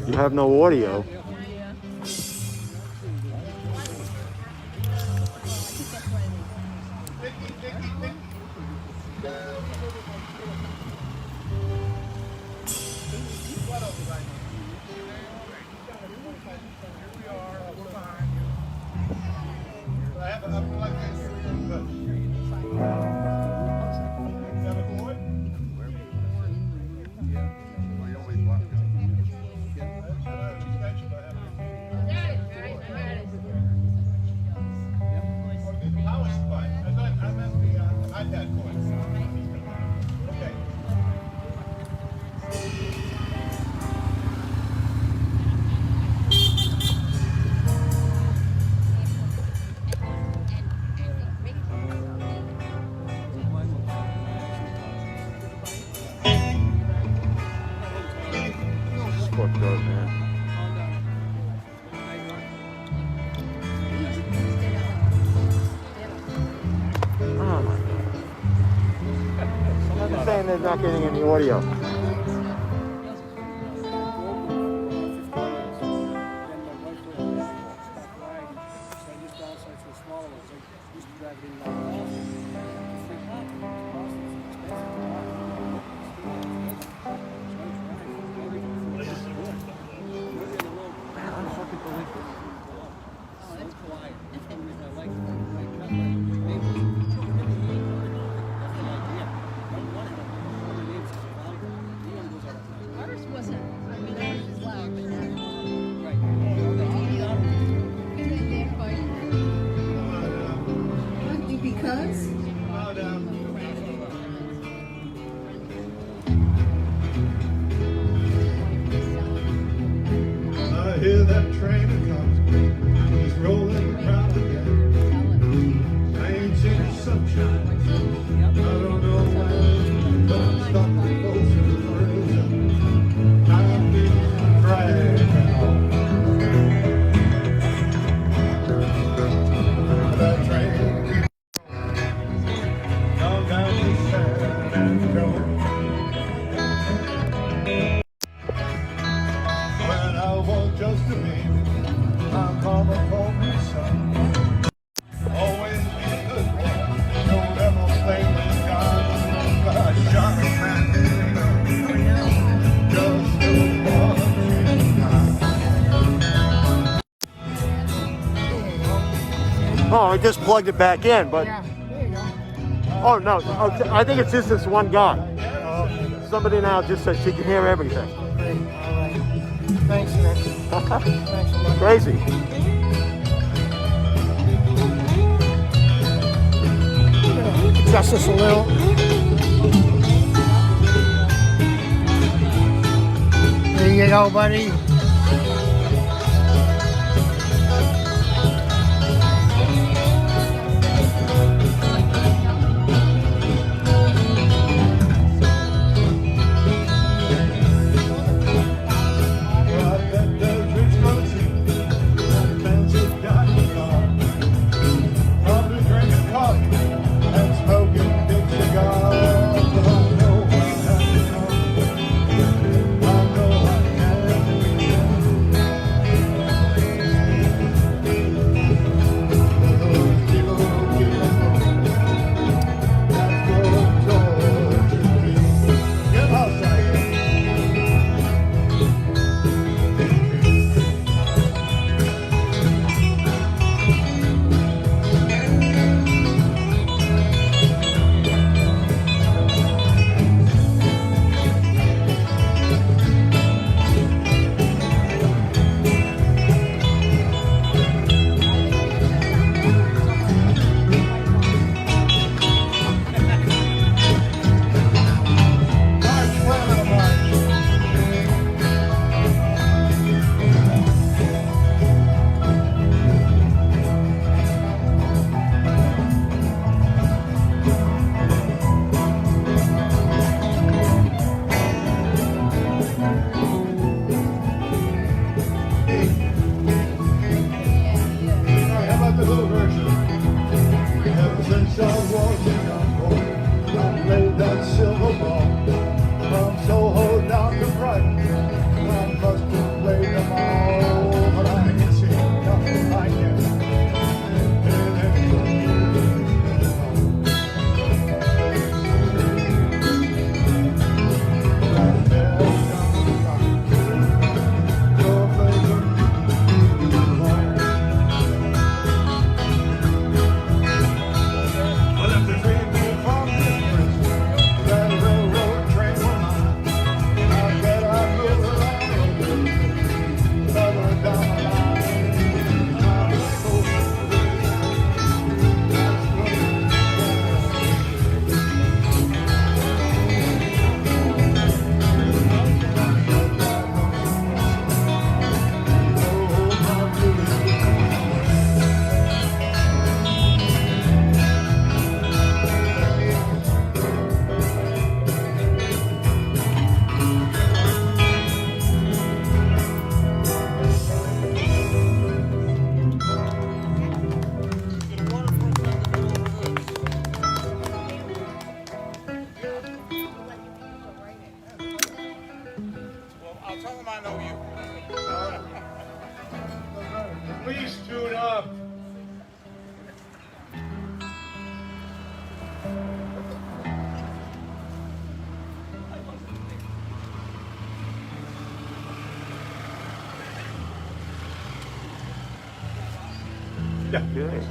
You have no audio. Fuck those, man. Oh my God. I'm saying they're not getting any audio. Hear that train comes, it's rolling around again. I ain't seen the sunshine. I don't know when, but I'm starting close to the horizon. I'm being dragged out. That train comes down to San Antonio. Just a baby, my mama called me son. Always be a good boy, don't ever play with God. But I shot a man, just to watch him. Oh, I just plugged it back in, but... Yeah, there you go. Oh, no. Oh, I think it's just this one guy. Somebody now just said she can hear everything. Great, all right. Thanks, Nick. Thanks a lot. Crazy. Adjust this a little. you go, buddy. Please tune up. Okay.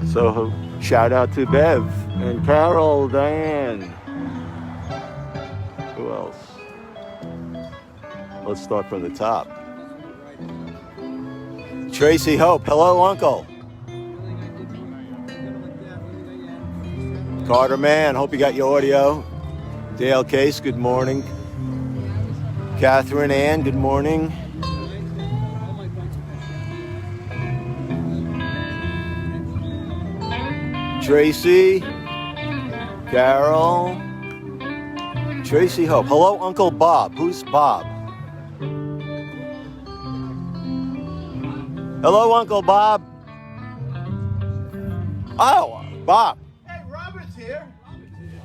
So shout out to Bev and Carol, Diane. Who else? Let's start from the top. Tracy Hope. Hello, Uncle. Carter Mann. Hope you got your audio. Dale Case. Good morning. Catherine Ann. Good morning. Tracy, Carol, Tracy Hope. Hello, Uncle Bob. Who's Bob? Hello, Uncle Bob. Oh, Bob. Hey, Robert's here.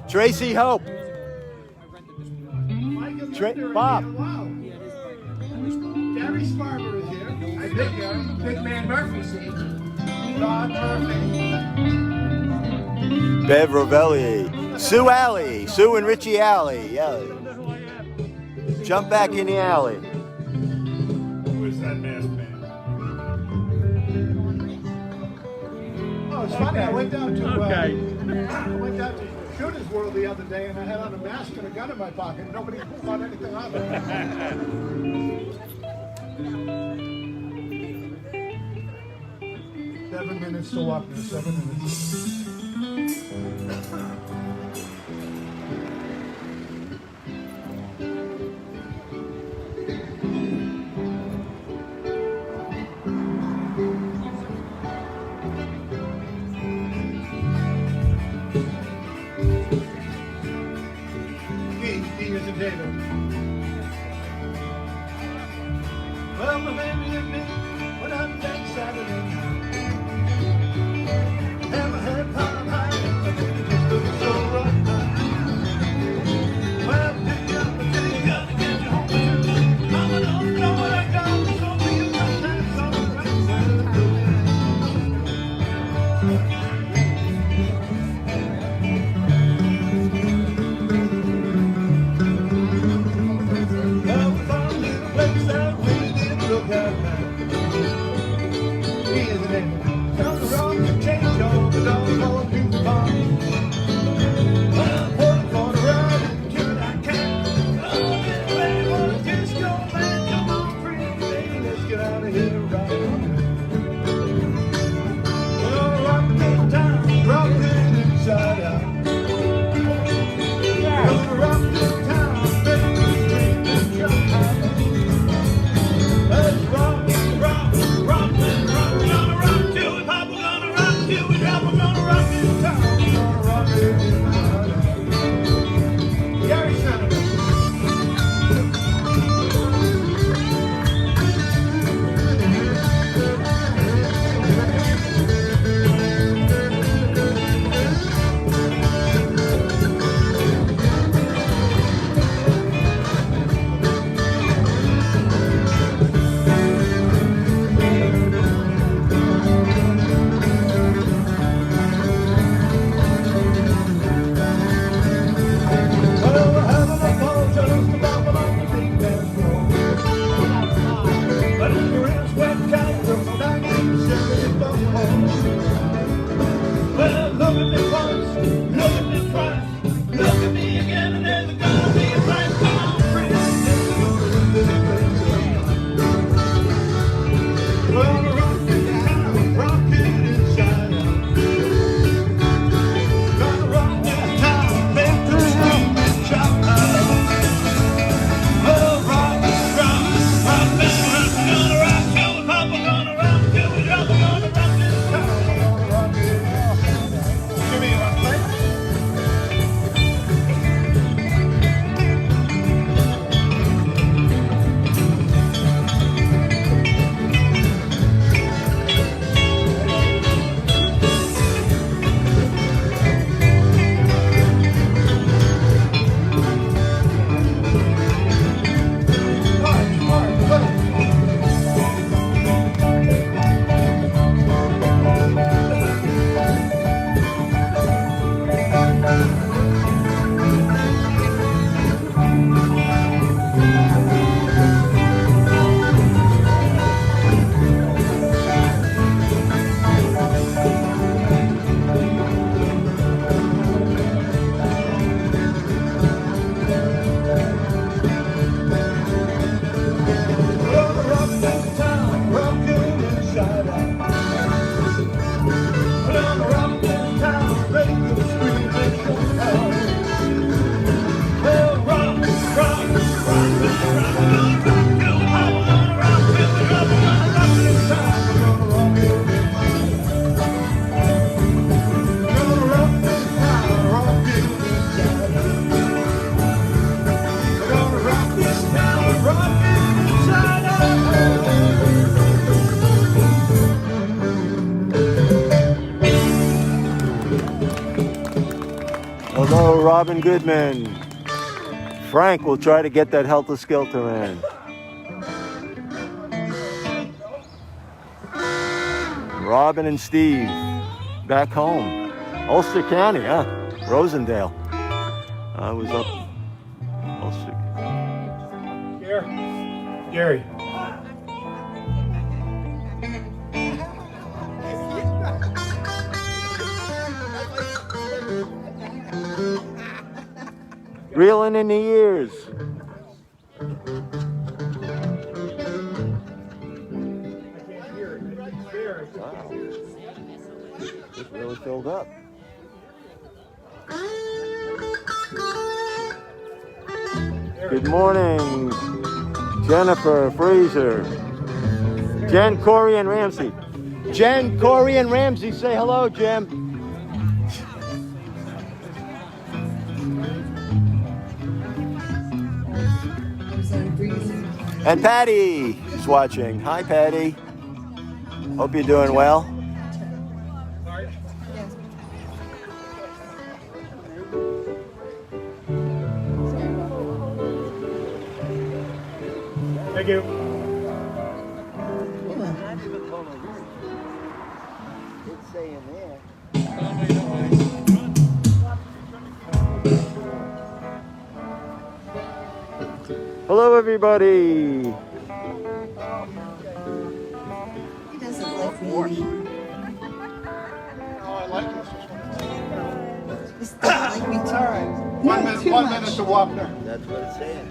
Tracy Hope. Bob. Wow. Gary Sparber is here. I think Big Man Murphy's here. John Murphy. Bev Rovelli. Sue Alley. Sue and Richie Alley. Yeah. Jump back in the alley. Who is that masked man? Oh, it's funny. I went down to Shooter's World the other day, and I had on a mask and a gun in my pocket. Nobody thought anything of it. 7 minutes to walk. 7 minutes. Here's the table. Well, my baby and me went out that Saturday night. And my head piled high, and my baby just looked so right. Well, pick you up and you gotta get you home too. Mama don't know what I got, so be a good time, so right where the doing. Well, we found a little place that really did look out nice. Here's the name. Down the road to change all the dogs all to the pond. Well, I'm working for the ride until I can. Oh, baby, wanna disco man, come on, pretty lady, let's get out of here right now. We're gonna rock this town, rock it inside out. We're gonna rock this town, baby, scream and jump out. Let's rock, rock, rock, and rock. We're gonna rock till we pop, we're gonna rock till we drop, we're gonna rock this town, we're gonna rock it inside out. Gary Senator. Well, we're having a ball just about on the big dance floor. But if you're in a sweat cat from 1974. Well, look at me once, look at me twice, look at me again, and there's gonna be a right. Come on, pretty lady, we're gonna rock this town, rock it inside out. Gonna rock this town, make the scream and shout out. Well, rock, rock, rock, this rock, we're gonna rock till we pop, we're gonna rock till we drop, we're gonna rock this town, we're gonna rock it inside out. Give me one, please. Hello, Robin Goodman. Frank will try to get that Helter Skelter in. Robin and Steve back home. Ulster County, huh? Rosendale. I was up Ulster. Gary. Reeling in the years. Wow. It's really filled up. Good morning, Jennifer Fraser. Jen, Corey, and Ramsey. Jen, Corey, and Ramsey, say hello, Jim. And Patty is watching. Hi, Patty. Hope you're doing well. Thank you. Hello, everybody. He doesn't like me. Oh, I like this one. He doesn't like me too. All right. No, too 1 much. minute to Wapner. That's what it's saying.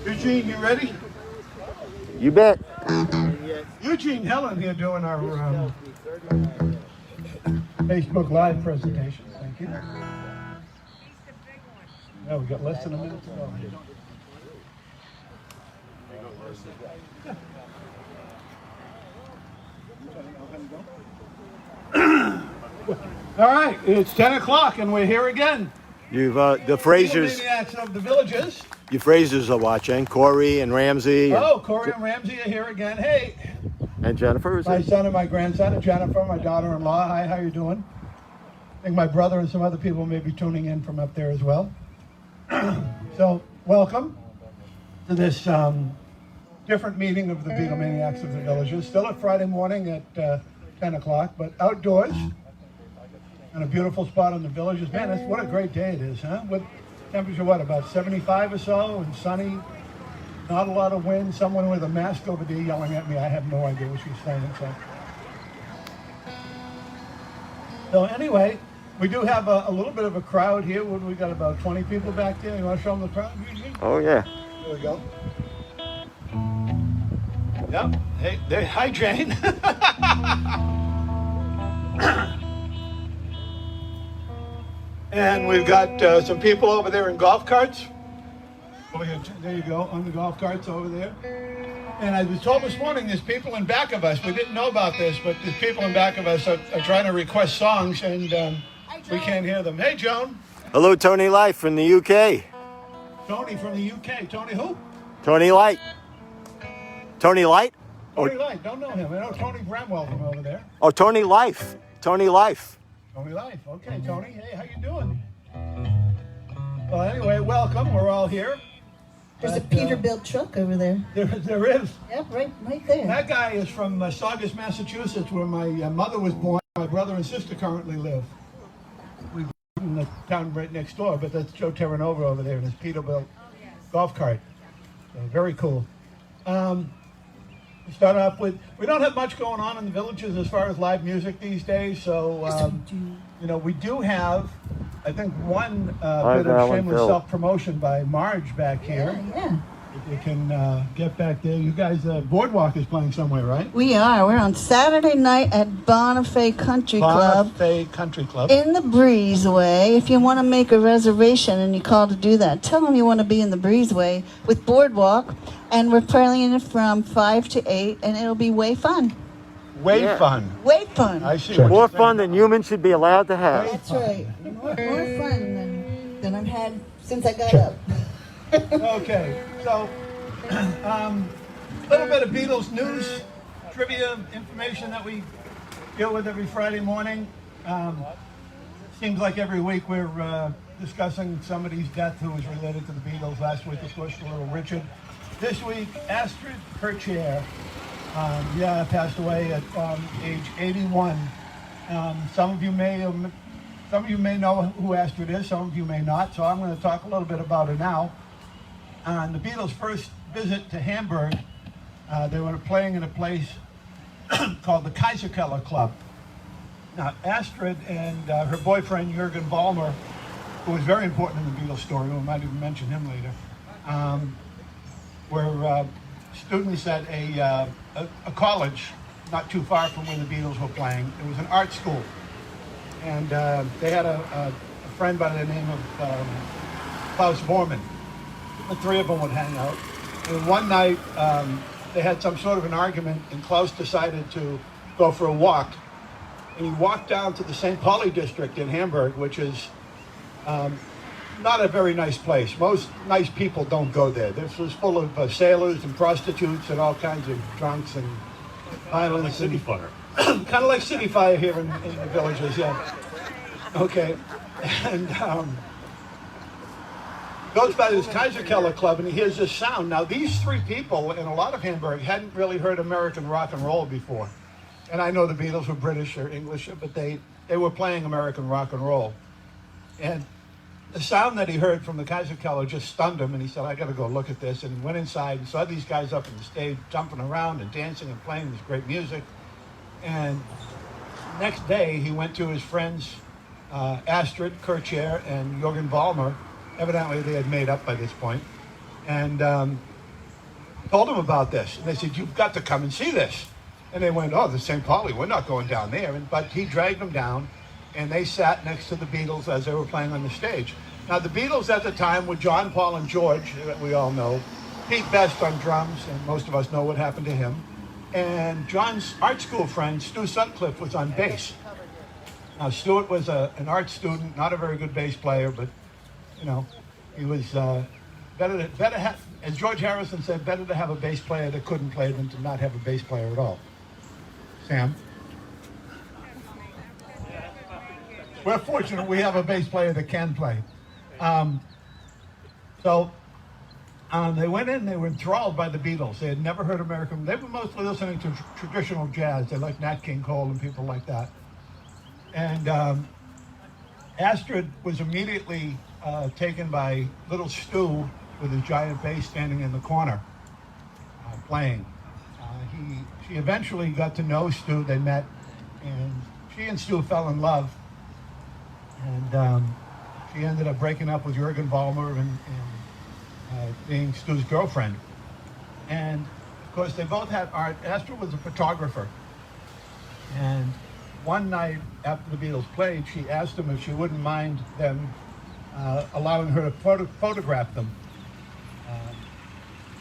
Eugene, you ready? You bet. Eugene Helen here doing our Facebook Live presentation. Thank you. Yeah, we got less than a minute to go. All right, it's 10 o'clock and we're here again. You've the Frasers. Beatlemaniacs of the Villages. You Frasers are watching. Corey and Ramsey. Oh, Corey and Ramsey are here again. Hey, And Jennifer. Is my it? son and my grandson, and Jennifer, my daughter-in-law. Hi, how you doing? I think my brother and some other people may be tuning in from up there as well. So, welcome to this different meeting of the Beatlemaniacs of the Villages. Still at Friday morning at 10 o'clock, but outdoors in a beautiful spot in the Villages. Man, what a great day it is, huh? With temperature, what, about 75 or so, and sunny. Not a lot of wind. Someone with a mask over there yelling at me. I have no idea what she's saying. So anyway, we do have a little bit of a crowd here. We got about 20 people back there. You want to show them the crowd? Oh, yeah. There we go. Yep. Hey, there. Hi, Jane. And we've got some people over there in golf carts. Over here, there you go, on the golf carts over there. And I was told this morning there's people in back of us. We didn't know about this, but there's people in back of us are trying to request songs, and we can't hear them. Hey, Joan. Hello, Tony Light from the UK. Tony from the UK. Tony who? Tony Light. Tony Light? Tony Light. Don't know him. I know Tony Bramwell from over there. Oh, Tony Life. Tony Life. Tony Life. Okay, Tony. Hey, how you doing? Well, anyway, welcome. We're all here. There's a Peterbilt truck over there. There is. Yep, right there. That guy is from Saugus, Massachusetts, where my mother was born. My brother and sister currently live. We live in the town right next door, but that's Joe Terranova over there in his Peterbilt golf cart. So very cool. We start off with, we don't have much going on in the Villages as far as live music these days, so you know, we do have, I think, one bit of shameless self-promotion by Marge back here. Yeah. If you can get back there. You guys, Boardwalk is playing somewhere, right? We are. We're on Saturday night at Bonifay Country Club. Bonifay Country Club. In the Breezeway. If you want to make a reservation and you call to do that, tell them you want to be in the Breezeway with Boardwalk. And we're playing it from 5 to 8, and it'll be way fun. Way fun. Way fun. I see. Sure. More fun than humans should be allowed to have. That's right. More fun than I've had since I got up. Okay, so a little bit of Beatles news, trivia information that we deal with every Friday morning. Seems like every week we're discussing somebody's death who was related to the Beatles. Last week, of course, the Little Richard. This week, Astrid Kirchherr, passed away at age 81. Some of you may know who Astrid is, some of you may not, so I'm going to talk a little bit about her now. On the Beatles' first visit to Hamburg, they were playing in a place called the Kaiserkeller Club. Now, Astrid and her boyfriend, Jürgen Ballmer, who was very important in the Beatles story, we might even mention him later, were students at a college not too far from where the Beatles were playing. It was an art school. And they had a friend by the name of Klaus Bormann. The three of them would hang out. And one night, they had some sort of an argument, and Klaus decided to go for a walk. And he walked down to the St. Pauli district in Hamburg, which is not a very nice place. Most nice people don't go there. This was full of sailors and prostitutes and all kinds of drunks and violence. Like City Fire. Kind of like City Fire here in the villages, yeah. Okay. And goes by this Kaiser Keller Club and he hears this sound. Now, these three people in a lot of Hamburg hadn't really heard American rock and roll before. And I know the Beatles were British or English, but they were playing American rock and roll. And the sound that he heard from the Kaiser Keller just stunned him, and he said, I got to go look at this. And he went inside and saw these guys up on the stage jumping around and dancing and playing this great music. And next day, he went to his friends, Astrid Kirchherr and Jürgen Vollmer. Evidently, they had made up by this point. And told him about this. And they said, you've got to come and see this. And they went, oh, the St. Pauli, we're not going down there. But he dragged them down, and they sat next to the Beatles as they were playing on the stage. Now, the Beatles at the time were John, Paul, and George, that we all know. Pete Best on drums, and most of us know what happened to him. And John's art school friend, Stu Sutcliffe, was on bass. Now, Stuart was an art student, not a very good bass player, but, you know, he was better have, as George Harrison said, better to have a bass player that couldn't play than to not have a bass player at all. Sam? We're fortunate we have a bass player that can play. They went in, they were enthralled by the Beatles. They had never heard American. They were mostly listening to traditional jazz. They liked Nat King Cole and people like that. And Astrid was immediately taken by little Stu with his giant bass standing in the corner playing. She eventually got to know Stu. They met, and she and Stu fell in love. And she ended up breaking up with Jürgen Vollmer and being Stu's girlfriend. And of course, they both had art. Astrid was a photographer. And one night after the Beatles played, she asked him if she wouldn't mind them allowing her to photograph them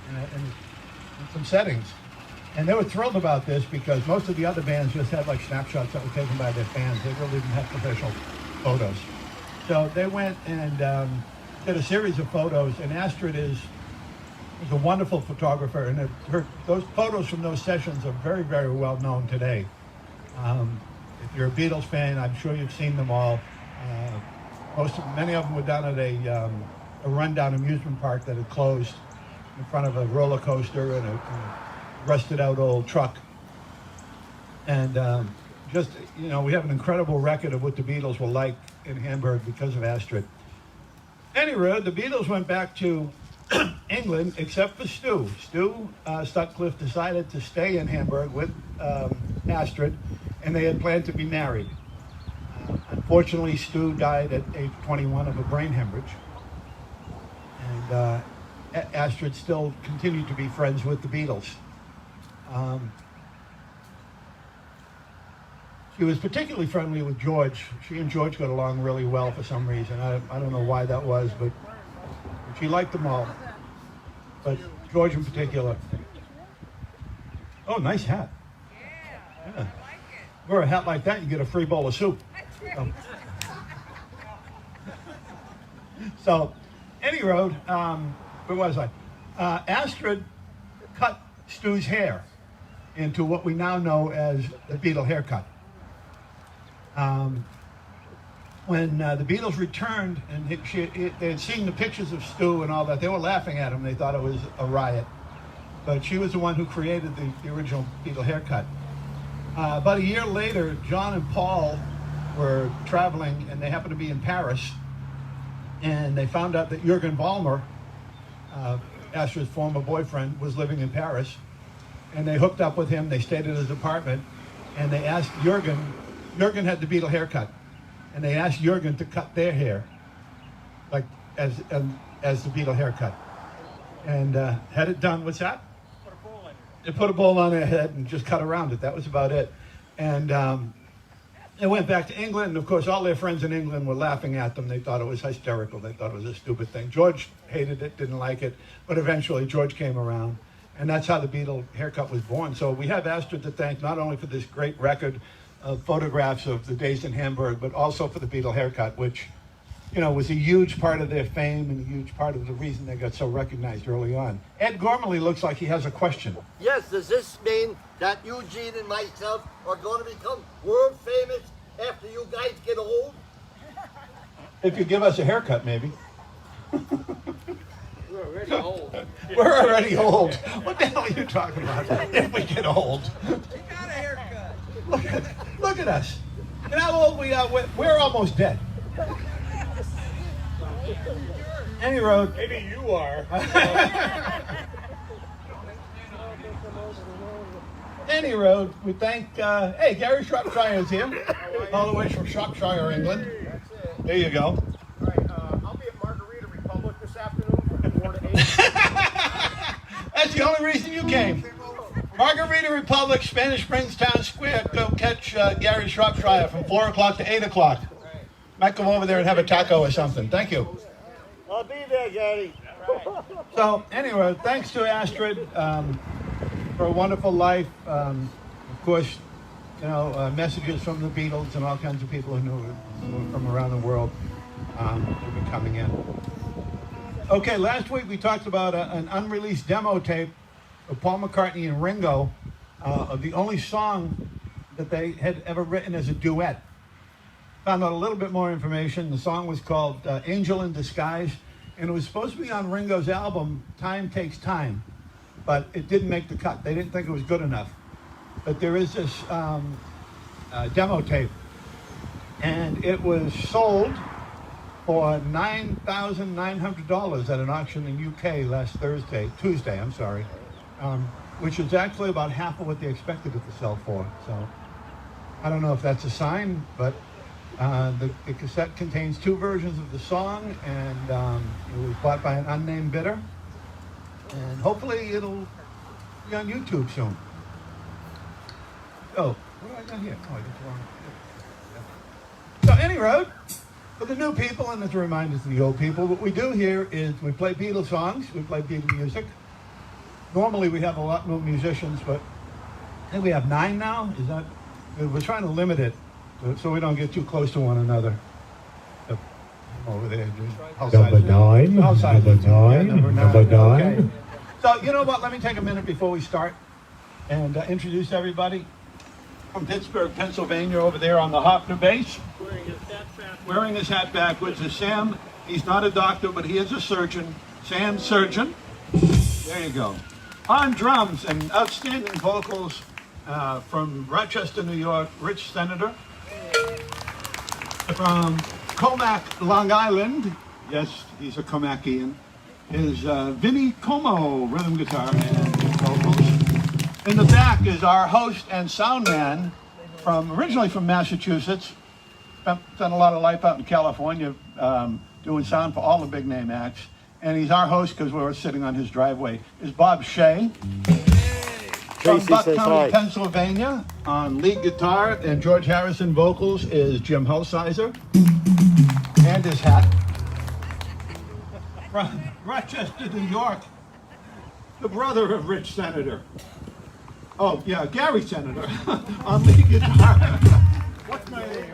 in some settings. And they were thrilled about this because most of the other bands just had like snapshots that were taken by their fans. They really didn't have professional photos. So they went and did a series of photos, and Astrid is a wonderful photographer, and those photos from those sessions are very, very well known today. If you're a Beatles fan, I'm sure you've seen them all. Many of them were done at a rundown amusement park that had closed in front of a roller coaster and a rusted out old truck. And we have an incredible record of what the Beatles were like in Hamburg because of Astrid. Anyway, the Beatles went back to England except for Stu. Stu Sutcliffe decided to stay in Hamburg with Astrid, and they had planned to be married. Unfortunately, Stu died at age 21 of a brain hemorrhage. And Astrid still continued to be friends with the Beatles. She was particularly friendly with George. She and George got along really well for some reason. I don't know why that was, but she liked them all. But George in particular. Oh, nice hat. Yeah. Wear a hat like that, you get a free bowl of soup. So any road, where was I? Astrid cut Stu's hair into what we now know as the Beatle haircut. When the Beatles returned and they had seen the pictures of Stu and all that, they were laughing at him. They thought it was a riot. But she was the one who created the original Beatle haircut. About a year later, John and Paul were traveling, and they happened to be in Paris. And they found out that Jürgen Vollmer, Astrid's former boyfriend, was living in Paris. And they hooked up with him. They stayed at his apartment. And they asked Jürgen had the Beatle haircut. And they asked Jürgen to cut their hair, like as the Beatle haircut. And had it done. What's that? They put a bowl on their head and just cut around it. That was about it. And they went back to England. And of course, all their friends in England were laughing at them. They thought it was hysterical. They thought it was a stupid thing. George hated it, didn't like it. But eventually, George came around. And that's how the Beatle haircut was born. So we have Astrid to thank not only for this great record of photographs of the days in Hamburg, but also for the Beatle haircut, which was a huge part of their fame and a huge part of the reason they got so recognized early on. Ed Gormley looks like he has a question. Yes, does this mean that Eugene and myself are going to become world famous after you guys get old? If you give us a haircut, maybe. We're already old. We're already old. What the hell are you talking about? If we get old. We got a haircut. Look at us. You know how old we are? We're almost dead. Any road. Maybe you are. Any road. We thank, hey, Gary Shropshire is here. All the way from Shropshire, England. There you go. All right, I'll be at Margarita Republic this afternoon from 4 to 8. That's the only reason you came. Margarita Republic, Spanish Springs Town Square. Go catch Gary Shropshire from 4 o'clock to 8 o'clock. Might come over there and have a taco or something. Thank you. I'll be there, Gary. So, anyway, thanks to Astrid for a wonderful life. Of course, messages from the Beatles and all kinds of people who knew from around the world have been coming in. Okay, last week we talked about an unreleased demo tape of Paul McCartney and Ringo of the only song that they had ever written as a duet. Found out a little bit more information. The song was called Angel in Disguise, and it was supposed to be on Ringo's album, Time Takes Time, but it didn't make the cut. They didn't think it was good enough. But there is this demo tape, and it was sold for $9,900 at an auction in UK Tuesday, which is actually about half of what they expected it to sell for. So I don't know if that's a sign, but the cassette contains 2 versions of the song, and it was bought by an unnamed bidder, and hopefully it'll be on YouTube soon. Oh, what do I got here? Oh, I got the wrong. So, anyway, for the new people, and as a reminder to the old people, what we do here is we play Beatles songs, we play Beatles music. Normally we have a lot more musicians, but I think we have 9 now. We're trying to limit it so we don't get too close to one another. Over there. Number 9. Okay. So, you know what? Let me take a minute before we start and introduce everybody. From Pittsburgh, Pennsylvania, over there on the Hofner bass. Wearing his hat backwards is Sam. He's not a doctor, but he is a surgeon. Sam Surgeon. There you go. On drums and outstanding vocals from Rochester, New York, Rich Senator. From Comac, Long Island. Yes, he's a Comacian. Is Vinnie Como, rhythm guitar and vocals. In the back is our host and sound man, originally from Massachusetts. Spent a lot of life out in California doing sound for all the big name acts. And he's our host because we were sitting on his driveway. Is Bob Shea. From Buck County, Pennsylvania, on lead guitar and George Harrison vocals is Jim Hulsizer. And his hat. From Rochester, New York, the brother of Rich Senator. Oh, yeah, Gary Senator on lead guitar. What's my name?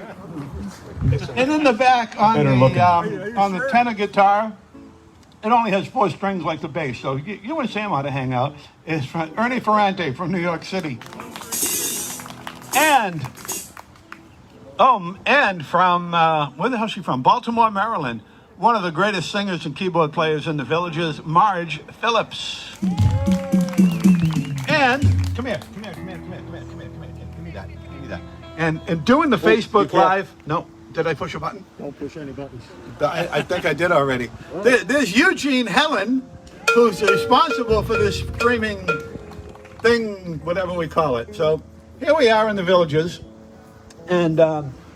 And in the back on the tenor guitar, it only has 4 strings like the bass, so you and Sam ought to hang out, is from Ernie Ferrante from New York City. And from, where the hell is she from? Baltimore, Maryland. One of the greatest singers and keyboard players in the Villages, Marge Phillips. And give me that. And doing the Facebook Live. No, did I push a button? Don't push any buttons. I think I did already. There's Eugene Helen, who's responsible for this streaming thing, whatever we call it. So here we are in the Villages, and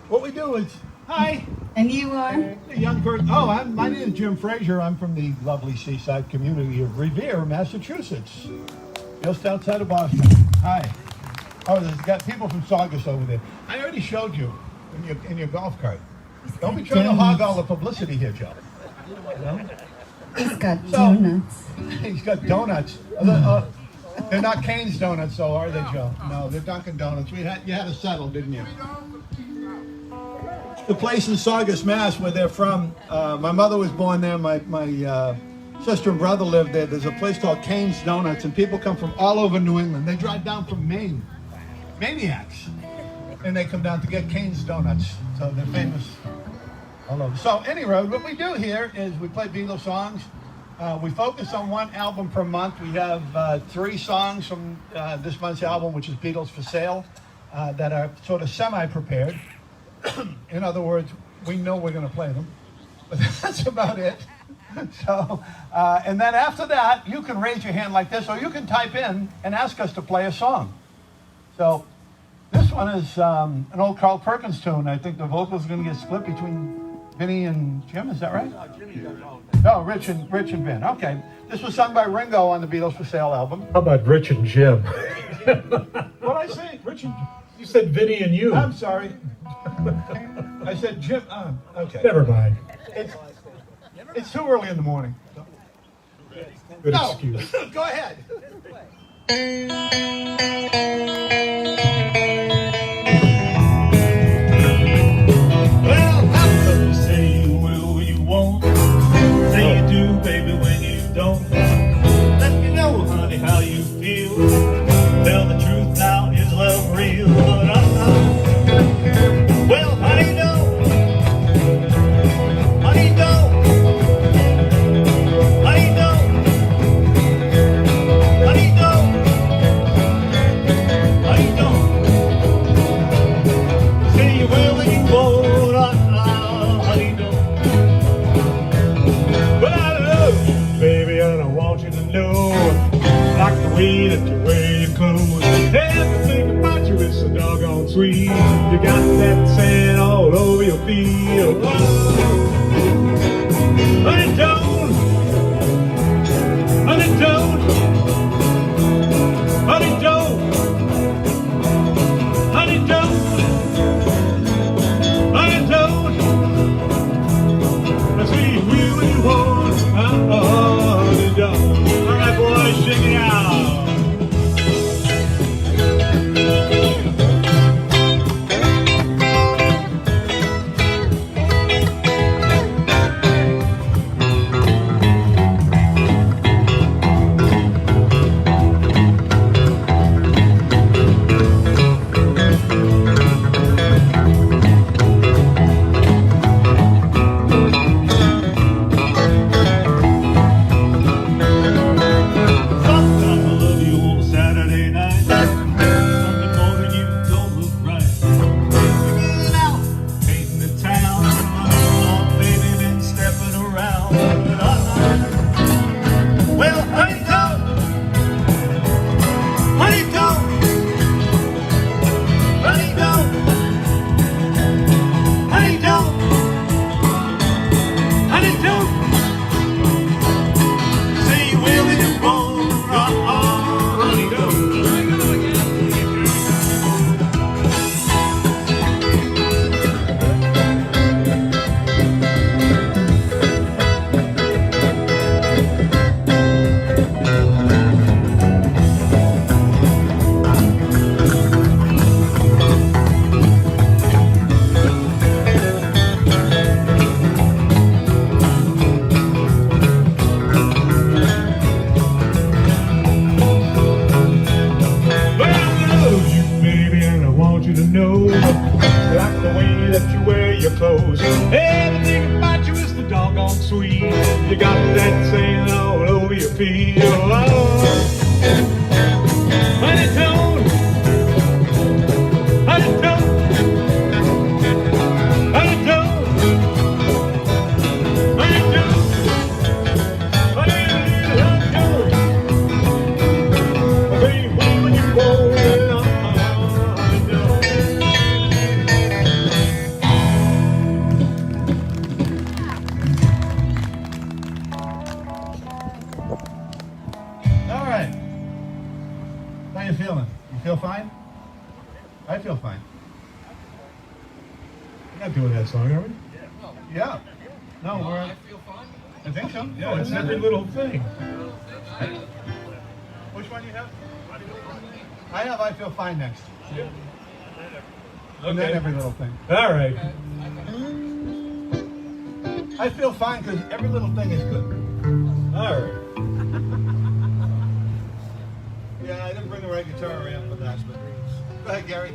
what we do is, hi. And you are? A young person. Oh, my name is Jim Frazier. I'm from the lovely seaside community of Revere, Massachusetts, just outside of Boston. Hi. Oh, there's got people from Saugus over there. I already showed you in your golf cart. Don't be trying to hog all the publicity here, Joe. No? He's got donuts. He's got donuts. They're not Cane's donuts, though, are they, Joe? No, they're Dunkin' Donuts. You had to settle, didn't you? the place in Saugus, Mass, where they're from. My mother was born there. My sister and brother lived there. There's a place called Cane's Donuts, and people come from all over New England. They drive down from Maine, Maniacs, and they come down to get Cane's Donuts. So they're famous all over. So anyway, what we do here is we play Beatles songs. We focus on one album per month. We have 3 songs from this month's album, which is Beatles for Sale, that are sort of semi-prepared. In other words, we know we're going to play them, but that's about it. So, and then after that, you can raise your hand like this, or you can type in and ask us to play a song. So, this one is an old Carl Perkins tune. I think the vocals are going to get split between Vinny and Jim. Is that right? No, Jimmy does all of it. Oh, Rich and Vin. Okay. This was sung by Ringo on the Beatles for Sale album. How about Rich and Jim? What'd I say? Rich and... You said Vinny and you. I'm sorry. I said Jim. Okay. Never mind. It's too early in the morning. Good No. excuse. Go ahead. Well, how come you say you will when you won't? Say you do, baby, when you don't. Let me know, honey, how you feel. Tell the truth now, is love real? Well, honey, no. Honey, no. Honey, no. Honey, no. Honey, don't. Say you will and you won't. Honey, don't. But I love you, baby, and I want you to know. Like the way that you wear your clothes. Everything about you is so doggone sweet. You got that sand all over your feet. Honey, don't. Honey, don't. Honey, don't. Honey, don't. Honey, don't. I see you will when you want. Honey, don't. All right, boys, shake it out. Everything about you is the doggone sweet. You got that sand all over your feet. Honey, don't. Honey, don't. Honey, don't. Honey, don't. Honey, don't. Baby, when you roll it on, honey, don't. All right. How you feeling? You feel fine? I feel fine. We're not doing that song, are we? Yeah. No, we're... I feel fine? I think so. Yeah, it's every little thing. Which one do you have? I have I Feel Fine next. And then Okay. Every Little Thing. All right. I feel fine because every little thing is good. All right. Yeah, I didn't bring the right guitar around for that, but go ahead, Gary.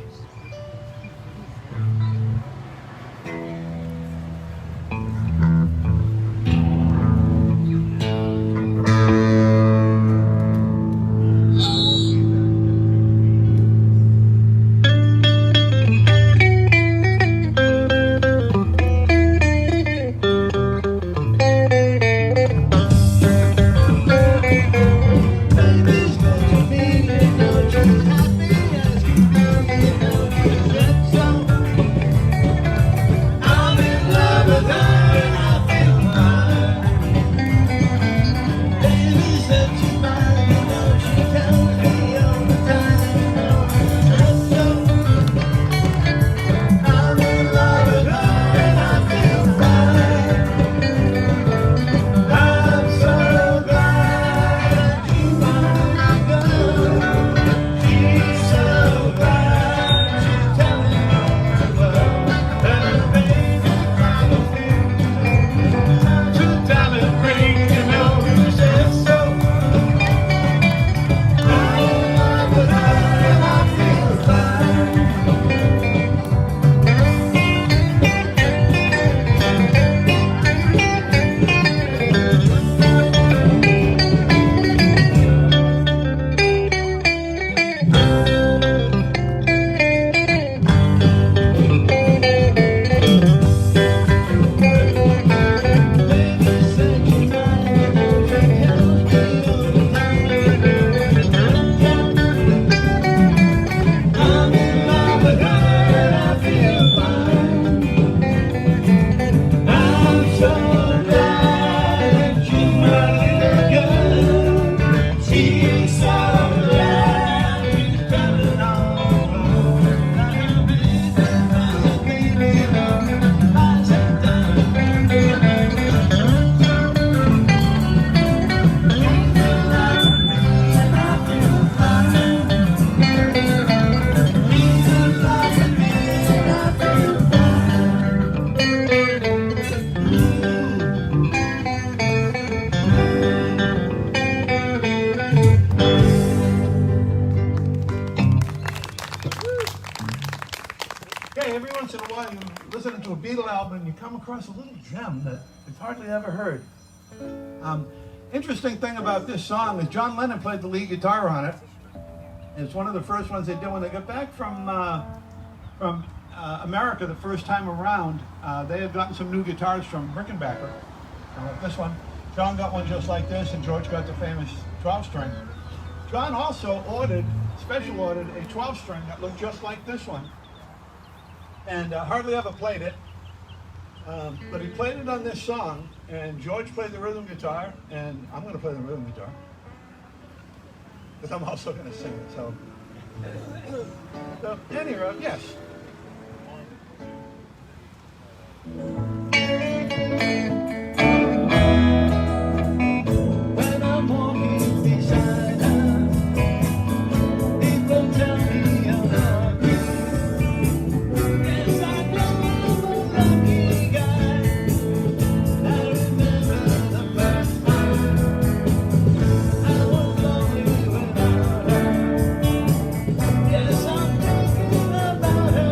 Every once in a while you listen to a Beatle album and you come across a little gem that is hardly ever heard. Interesting thing about this song is John Lennon played the lead guitar on it. It's one of the first ones they did when they got back from America the first time around. They had gotten some new guitars from Rickenbacker. This one, John got one just like this, and George got the famous 12-string. John also special ordered a 12-string that looked just like this one. And hardly ever played it, but he played it on this song, and George played the rhythm guitar, and I'm going to play the rhythm guitar, because I'm also going to sing it, so anyway, yes. When I'm walking beside her, people tell me I'm lucky. Yes, I know I'm a lucky guy. I remember the first time I was lonely without her. Yes, I'm thinking about her.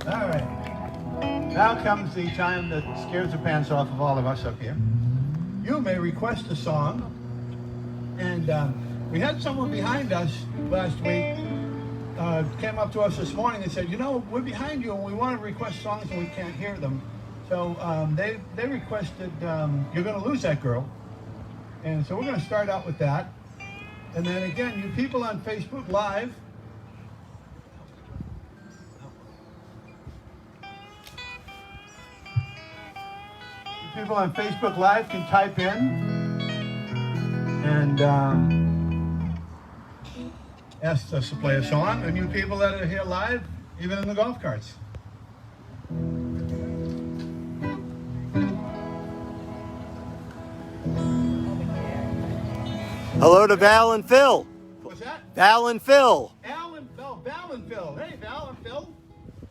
All right. Now comes the time that scares the pants off of all of us up here. You may request a song. And we had someone behind us last week came up to us this morning and said, you know, we're behind you and we want to request songs and we can't hear them. So they requested You're Gonna Lose That Girl. And so we're going to start out with that. And then again, you people on Facebook Live, people on Facebook Live can type in and ask us to play a song, and you people that are here live, even in the golf carts. Hello to Val and Phil. What's that? Val and Phil. Val and Phil. Hey, Val and Phil.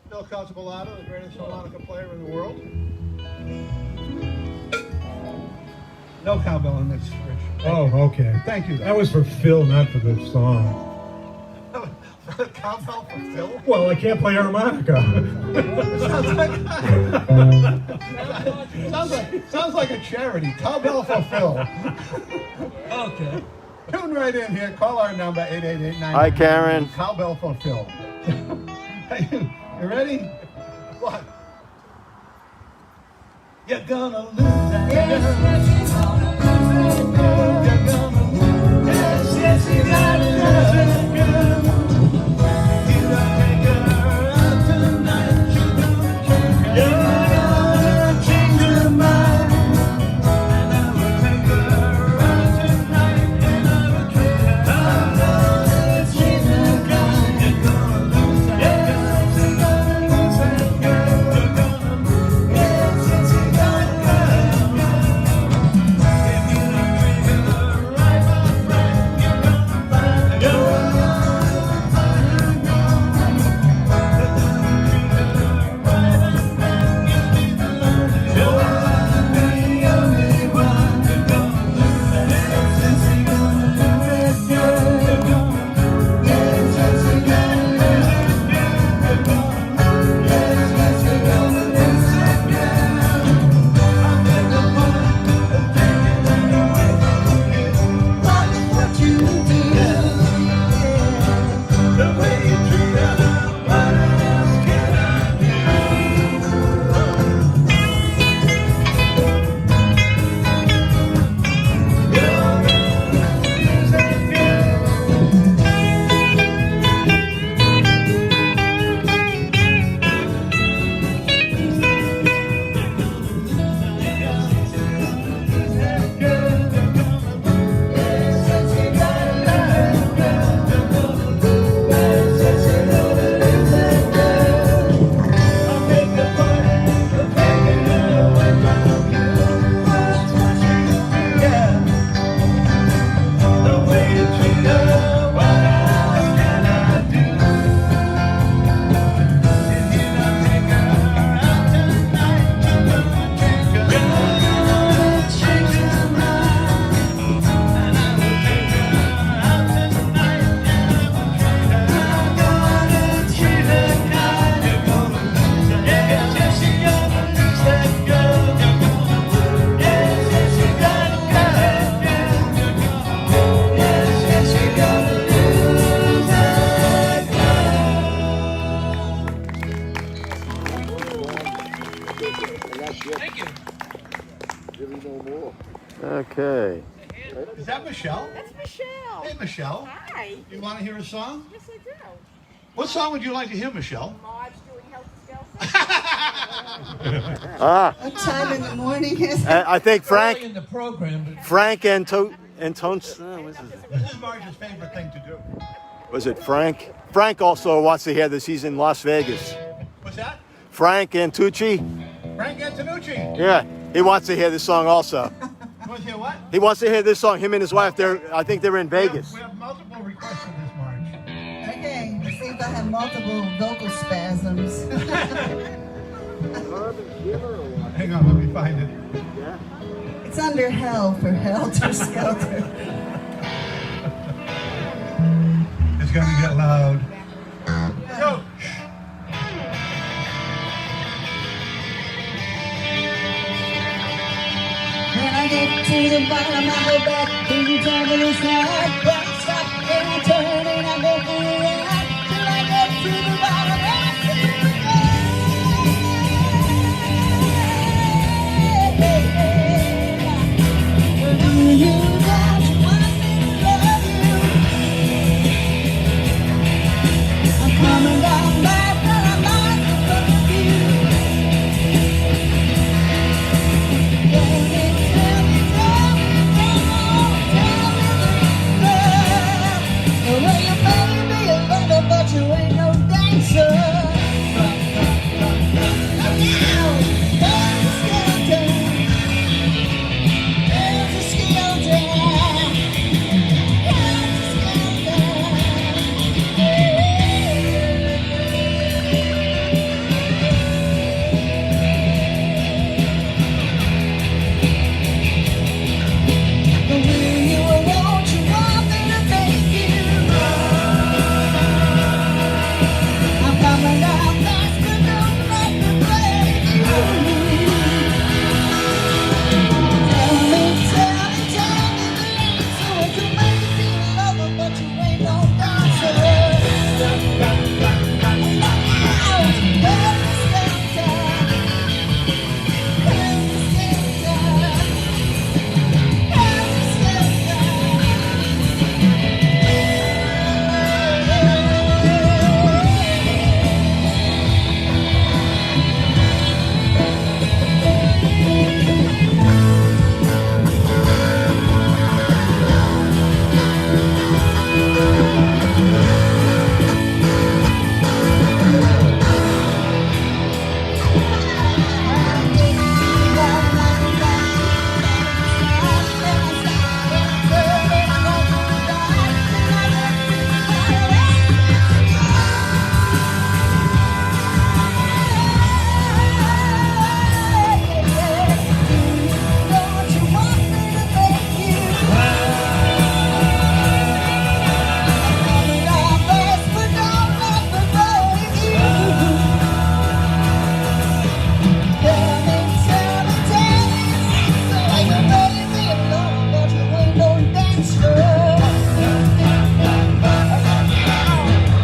Phil Cosmolato, the greatest harmonica player in the world. No cowbell in this, Rich. Oh, okay. Thank you. That was for Phil, not for the song. Cowbell for Phil? Well, I can't play harmonica. sounds like a charity. Cowbell for Phil. Okay. Tune right in here. Call our number 888-999. Hi, Karen. Cowbell for Phil. You ready? What? You're gonna lose that girl. You're gonna lose yes, you gotta lose that girl. You gotta take her out tonight. You're gonna change her mind. And I will take her out tonight. And I will treat her. I'm gonna change her girl. You're gonna lose that girl. You're gonna lose that girl. You're gonna lose yes, you got girl. If you don't treat her right, my friend, you're gonna find a girl. Okay. Is that Michelle? That's Michelle. Hey, Michelle. Hi. You want to hear a song? Yes, I do. What song would you like to hear, Michelle? Marge doing Helter Skelter. What time in the morning is it? I think Early in the program, Frank and Tones. This is Marge's favorite thing to do. Was it Frank? Frank also wants to hear this. He's in Las Vegas. What's that? Frank Antucci. Frank Antonucci. Yeah, he wants to hear this song also. You want to hear what? He wants to hear this song. Him and his wife. I think they're in Vegas. We have multiple requests for this, Marge. Okay, let's see if I have multiple vocal spasms. Hang on, let me find it. It's under hell for Helter Skelter. It's going to get loud. Go. to the bottom of the back, till you turn to the side. Then I stop, then I turn, and I go for a ride, till I get to the bottom and I see you again. Do you want me to love you? I'm coming down back, but I'm not supposed to. Tell me, tell me, tell me, tell me the well, you may be a lover, but you ain't no dancer. Now, there's a skeleton. There's a skeleton. There's a the way you want me to make you. I'm coming down fast, but don't let me break you. Tell me the answer. What you make me feel a lover, but you ain't no dancer.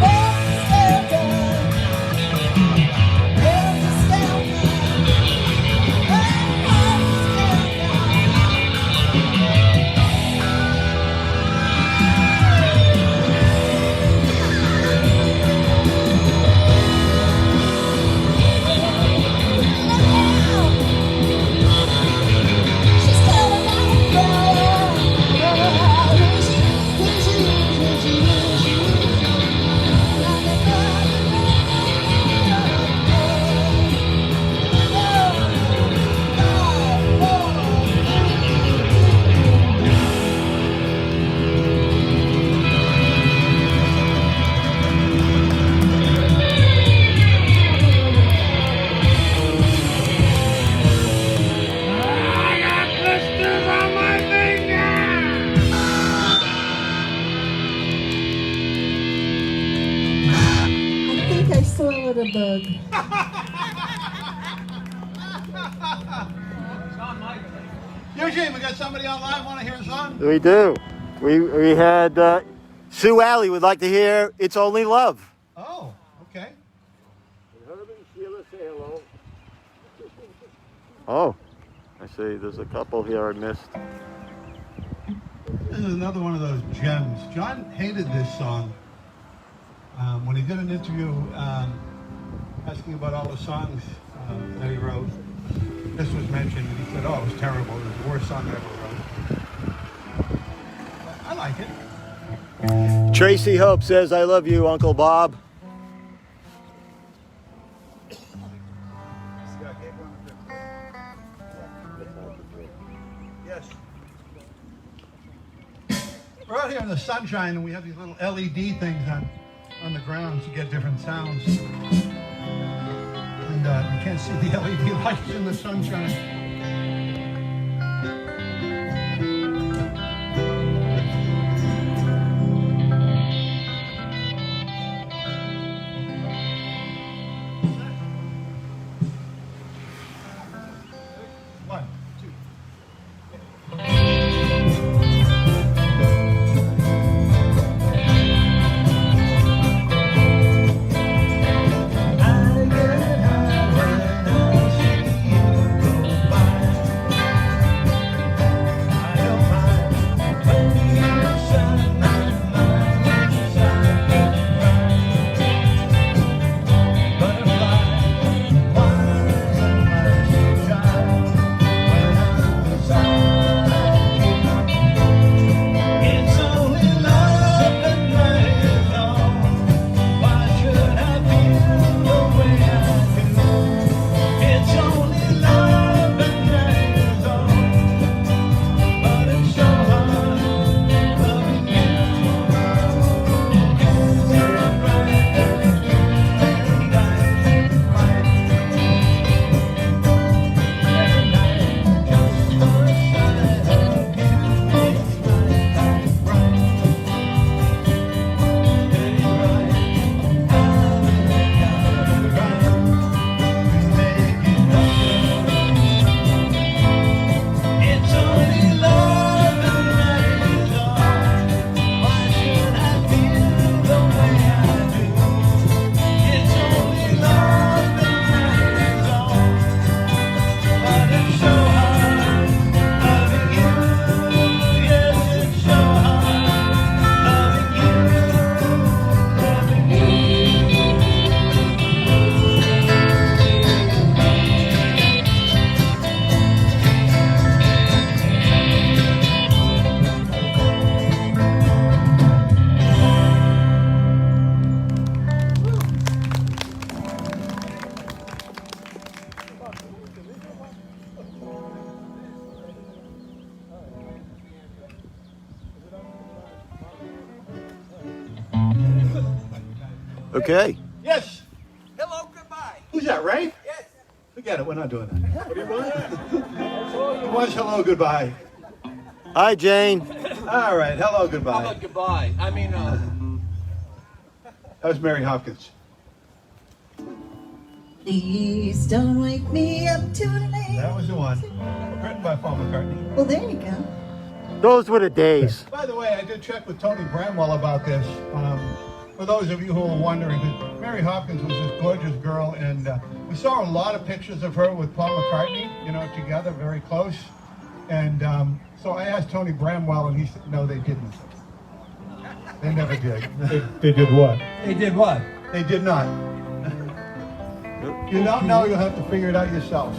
Where's the skeleton? Where's the skeleton? I swallowed a bug. Eugene, we got somebody online want to hear a song? We do. We had Sue Alley would like to hear "It's Only Love." Oh, okay. Oh, I see. There's a couple here I missed. This is another one of those gems. John hated this song. When he did an interview asking about all the songs that he wrote, this was mentioned, and he said, "Oh, it was terrible. It was the worst song I ever wrote." But I like it. Tracy Hope says, "I love you, Uncle Bob." Yes. We're out here in the sunshine, and we have these little LED things on the ground to get different sounds. And you can't see the LED lights in the sunshine. One, two. Okay. Yes. Hello, goodbye. Who's that, Ray? Yes. Forget it, we're not doing that. What do you want? It was hello, goodbye. Hi, Jane. All right, hello, goodbye. How about goodbye? I mean, That was Mary Hopkins. Please don't wake me up too late. That was the one. Written by Paul McCartney. Well, there you go. Those were the days. By the way, I did check with Tony Bramwell about this. For those of you who are wondering, Mary Hopkins was this gorgeous girl, and we saw a lot of pictures of her with Paul McCartney, you know, together, very close. And so I asked Tony Bramwell, and he said, no, they didn't. They never did. They did what? they did what? They did not. If you don't know, you'll have to figure it out yourself.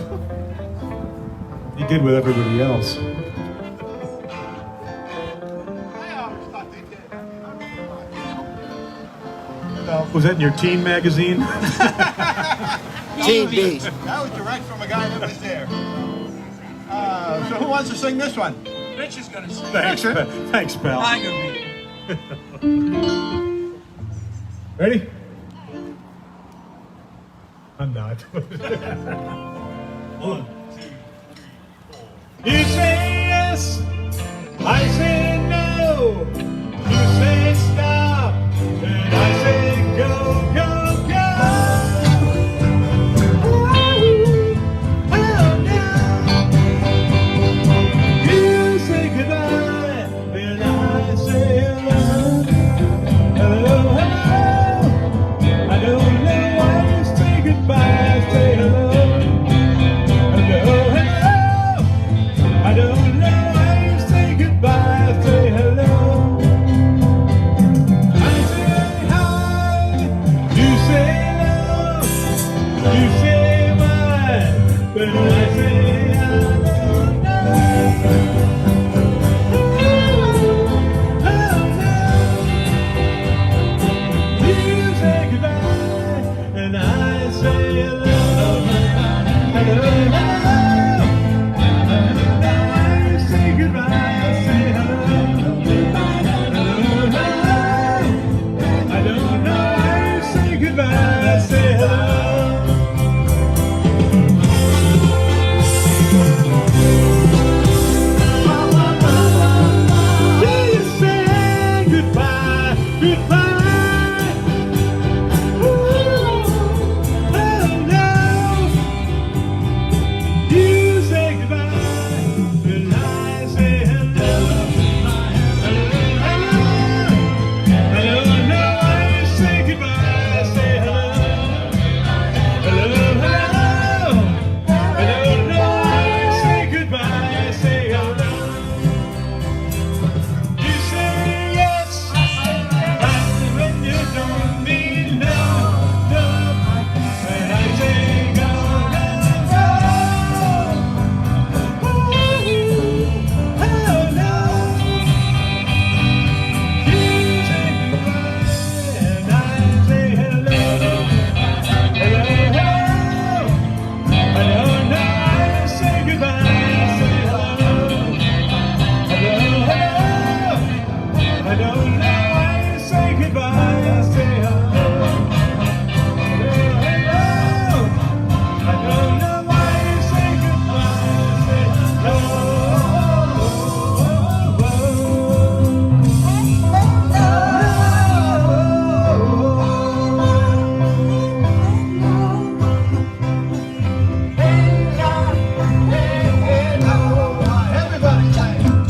He did with everybody else. I always thought they did. No, Was that in your teen magazine? Teen Beast. that was direct from a guy that was there. So who wants to sing this one? Rich is gonna say. Thanks, Richard? thanks, pal. Tiger Beat. Ready? I'm not. 1, 2, 3, 4. You say yes, I say no. You say stop, and I say go, go, go. Oh, no. You say goodbye, and I say hello. Hello, hello. I don't know why you say goodbye, say hello. Hello, hello. I don't know why you say goodbye, say hello. I say hi, you say hello, you say why, but I say I don't know. Oh, no. You say goodbye, and I say hello. Hello, hello. Say goodbye, say hello. Hello, hello. I don't know why you say goodbye, say hello. Do you say goodbye, goodbye? Ooh, oh no. You say goodbye, and I say hello. Hello, hello. I don't know why you say goodbye, say hello. Hello, hello. I don't know why you say goodbye, say hello. You say yes, when you don't mean no, no. And I say go, go, go. Oh no. You say goodbye, and I say hello. Hello, hello. I don't know why you say goodbye, say hello. Hello, hello. I don't know why you say goodbye, say hello. Hello, hello. I don't know why you say goodbye, say Everybody sing.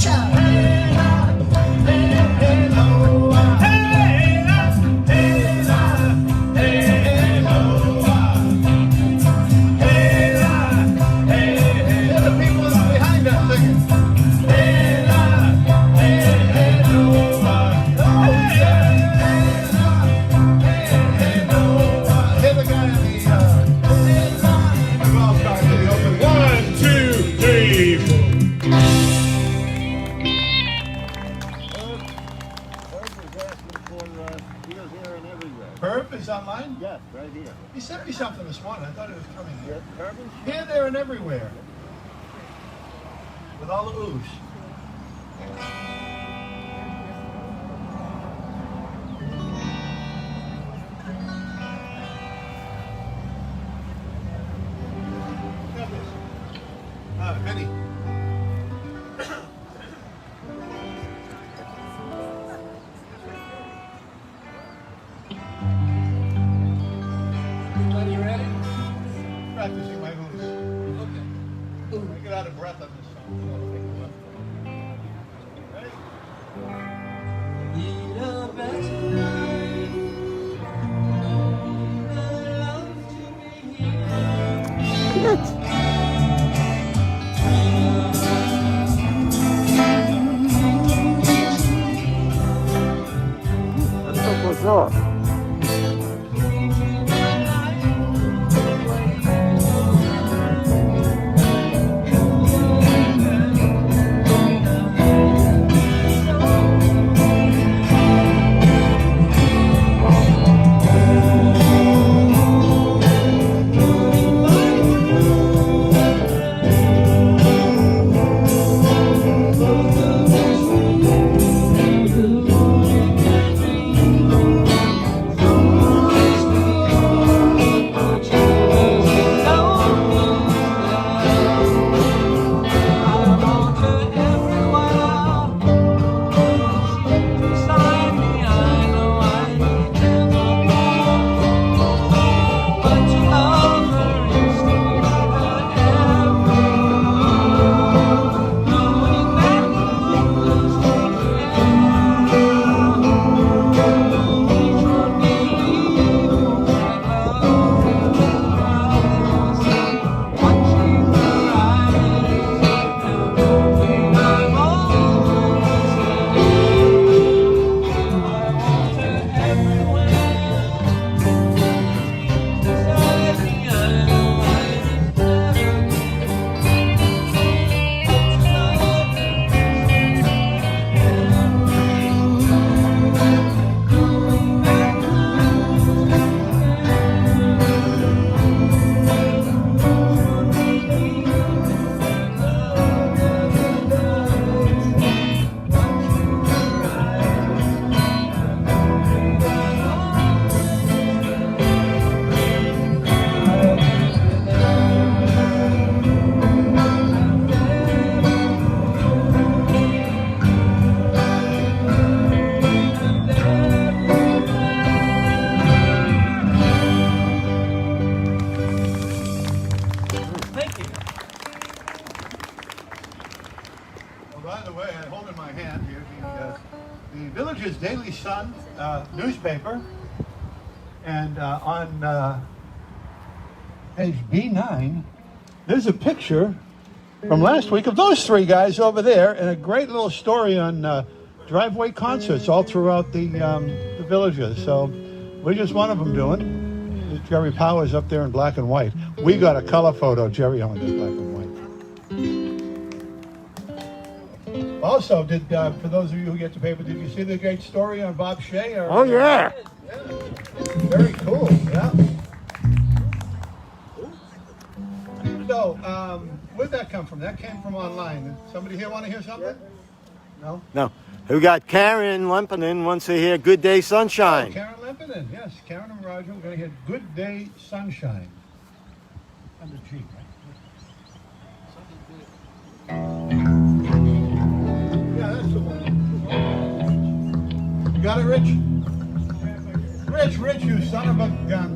Get the people behind us singing. Get the guy in the golf cart to the open. 1, 2, 3, 4. Herb is online? Yes, right here. He sent me something this morning. I thought it was coming here. Here, there, and everywhere. With all the ooze. Everybody ready? Practicing my moves. Okay. I get out of breath on this song. Ready? Need a better life. Love to be here. By the way, I hold in my hand here the Village's Daily Sun newspaper, and on page B9, there's a picture from last week of those three guys over there, and a great little story on driveway concerts all throughout the villages. So we're just one of them doing. Jerry Powers up there in black and white. We got a color photo. Jerry only did black and white. Also, for those of you who get the paper, did you see the great story on Bob Shea? Oh, yeah. Yeah. Very cool, yeah. So, where'd that come from? That came from online. Somebody here want to hear something? No? No. We got Karen Lempinen wants to hear Good Day Sunshine. Oh, Karen Lempinen, yes. Karen and Roger, we're going to hear Good Day Sunshine. Under G, right? Yeah, that's the one. You got it, Rich? Rich, you son of a gun.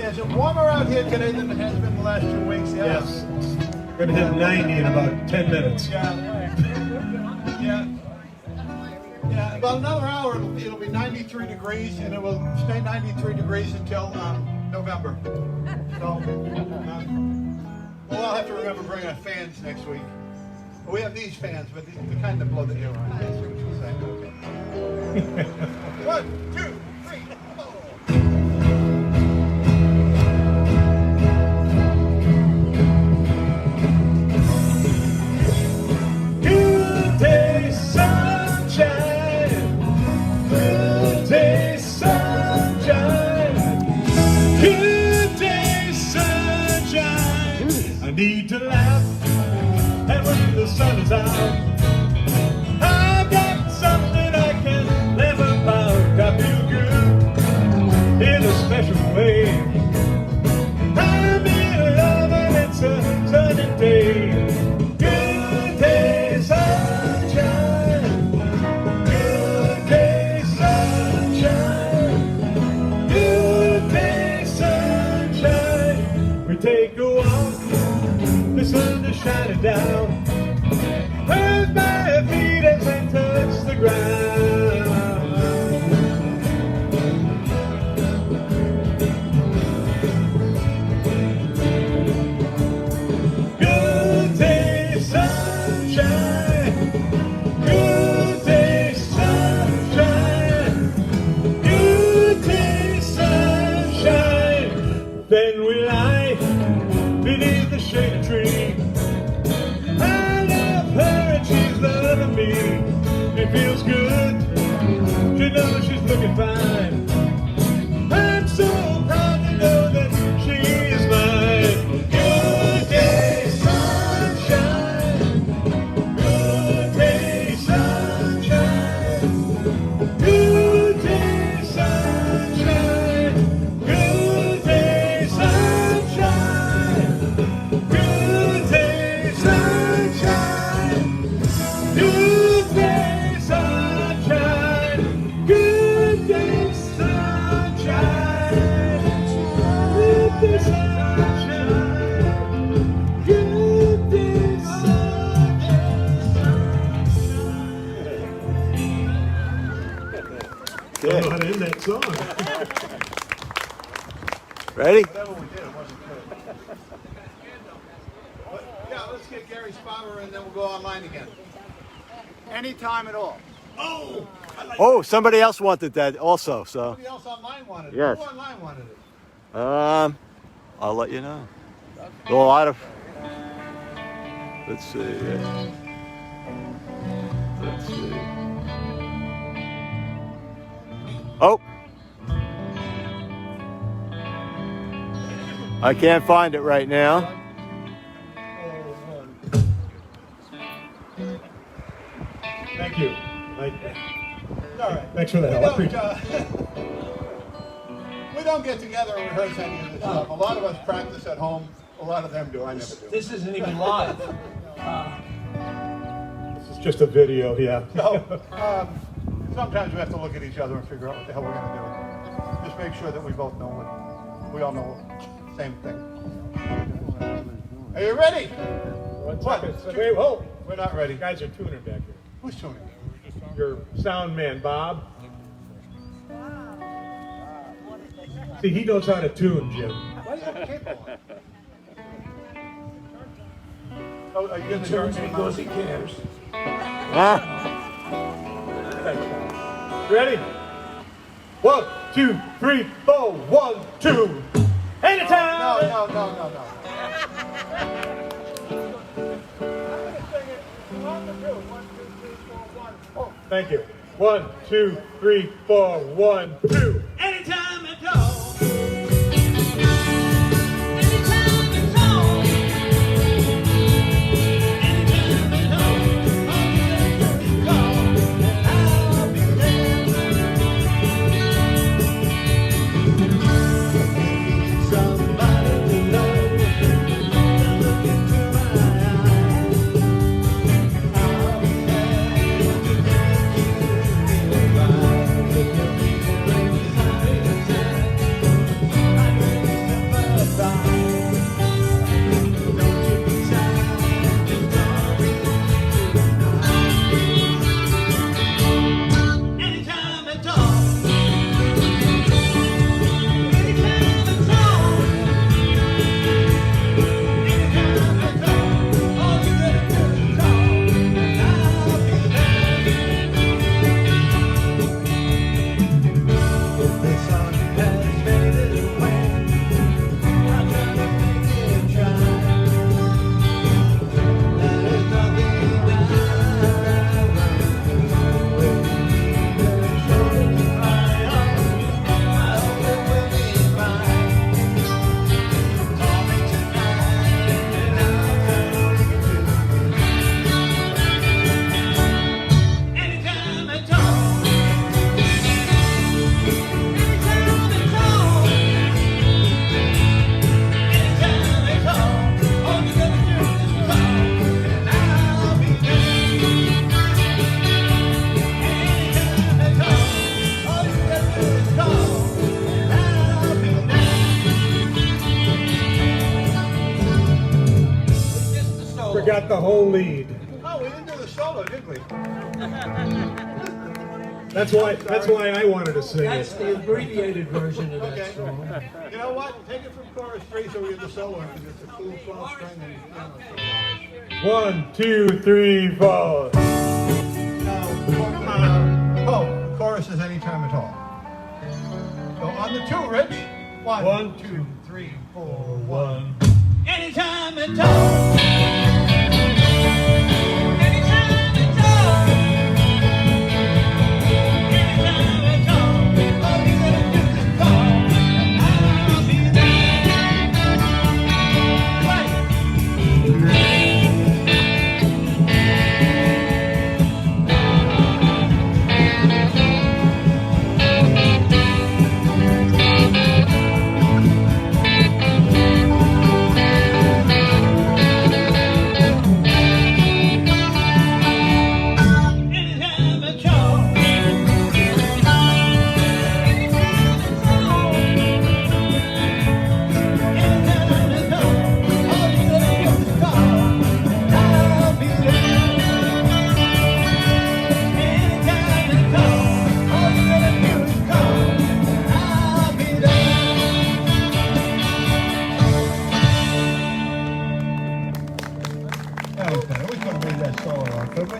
Is it warmer out here today than it has been the last 2 weeks? Yes. We're going to hit 90 in about 10 minutes. Yeah, about another hour it'll be 93 degrees, and it will stay 93 degrees until November. So we'll all have to remember to bring our fans next week. We have these fans, but the kind that blow the air on. That's what you're saying. Okay. 1, 2, 3, 4. Good day, sunshine. Good day, sunshine. Good day, sunshine. I need to laugh, and when the sun is out, I've got something I can laugh about. I feel good. take a walk, the sun is shining down. Where's my feet as they touch the ground? Good day, sunshine. Good day, sunshine. Good day, sunshine. Then we lie beneath the shade of tree. I love her and she's loving me. It feels good to know she's looking fine. I'm so proud to know that she is mine. Good day, sunshine. Good day, sunshine. Good day, sunshine. Good day, sunshine. Good day, sunshine. Good day, sunshine. Good day, sunshine. Good day, sunshine. Good day, sunshine. I don't know how to end that song. Ready? Whatever we did, it wasn't good. Yeah, let's get Gary Spauber and then we'll go online again. Anytime at all. Oh, somebody else wanted that also, so Somebody else online wanted it. Yes. Who online wanted it? I'll let you know. A lot of. Let's see. Let's see. Oh. I can't find it right now. Thank you. All right. Thanks for the help. I appreciate it. We don't get together and rehearse any of this stuff. A lot of us practice at home. A lot of them do. I never do. This isn't even live. This is just a video, yeah. So, sometimes we have to look at each other and figure out what the hell we're going to do. Just make sure that we both know what we all know the same thing. Are you ready? What? Wait, whoa. We're not ready. You guys are tuning back here. Who's tuning? Your sound man, Bob. See, he knows how to tune, Jim. Why do you have a cape on? Oh, are you going to Turns because he cares. Ah. Ready? 1, 2, 3, 4, 1, 2. Anytime! No. Thank you. 1, 2, 3, 4, 1, 2. Anytime at all. whole lead. Oh, we didn't do the solo, did we? That's why I wanted to sing That's it. the abbreviated version of that Okay. song. You know what? Take it from chorus 3 so we get the solo because it's a cool 12 string and piano solo. 1, 2, 3, 4. Oh, chorus is any time at all. So on the 2, Rich. 1, 2, 3, 4, 1. Anytime at all. Anytime at all. Anytime at all. All you gotta do is call, and I'll be there. Right. Anytime at all. Anytime at all. All you gotta do is call, and I'll be there. Anytime at all. All you gotta do is call, and I'll be there. Okay, we couldn't leave that solo on, could we?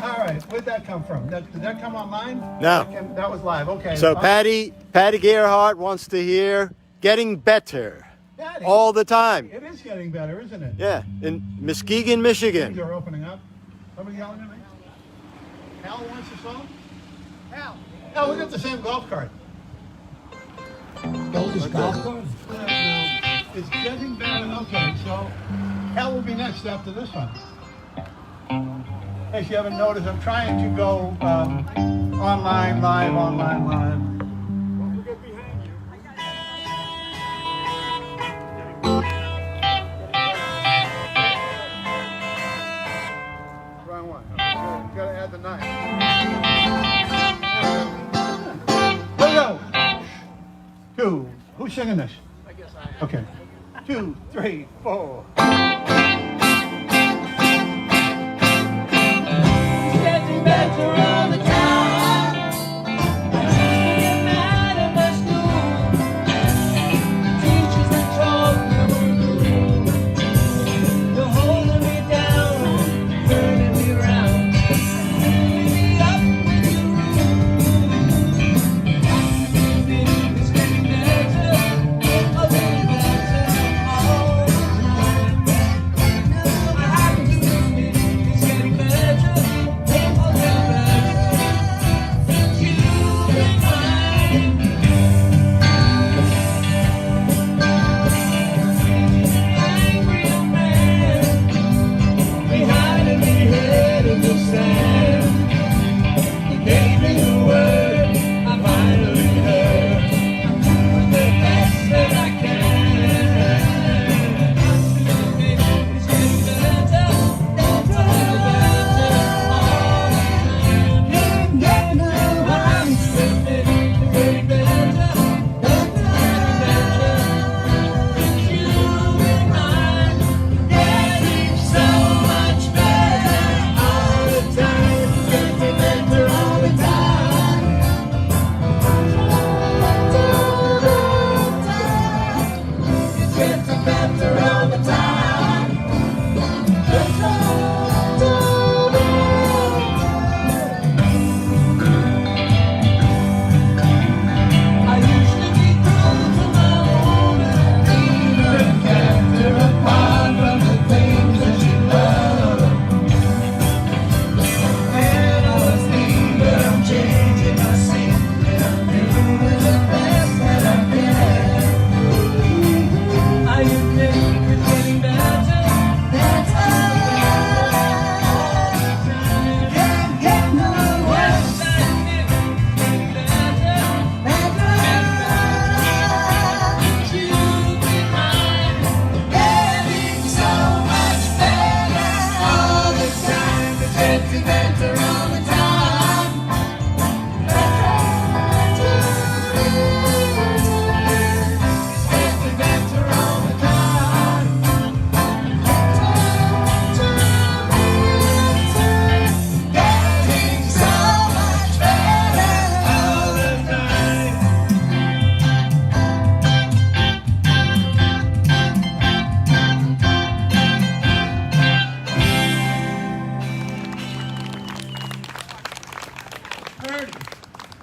All right, where'd that come from? Did that come online? No. That was live, okay. So Patty Gerhardt wants to hear "Getting Better" Patty, all the time. it is getting better, isn't it? Yeah, in Muskegon, Michigan. Things are opening up. Somebody yelling at me? Al wants a song? Al, we got the same golf cart. Golden golf cart. No, it's getting better. Okay, so Al will be next after this one. In case you haven't noticed, I'm trying to go online, live. Wrong one. You gotta add the 9. Here we go. 2. Who's singing this? I guess I am. Okay. 2, 3, 4. It's getting better all the time. I used to get mad at my school. Teachers that told me you're holding me down, turning me round, filling me up with your rules. It's getting better, a little better all the time.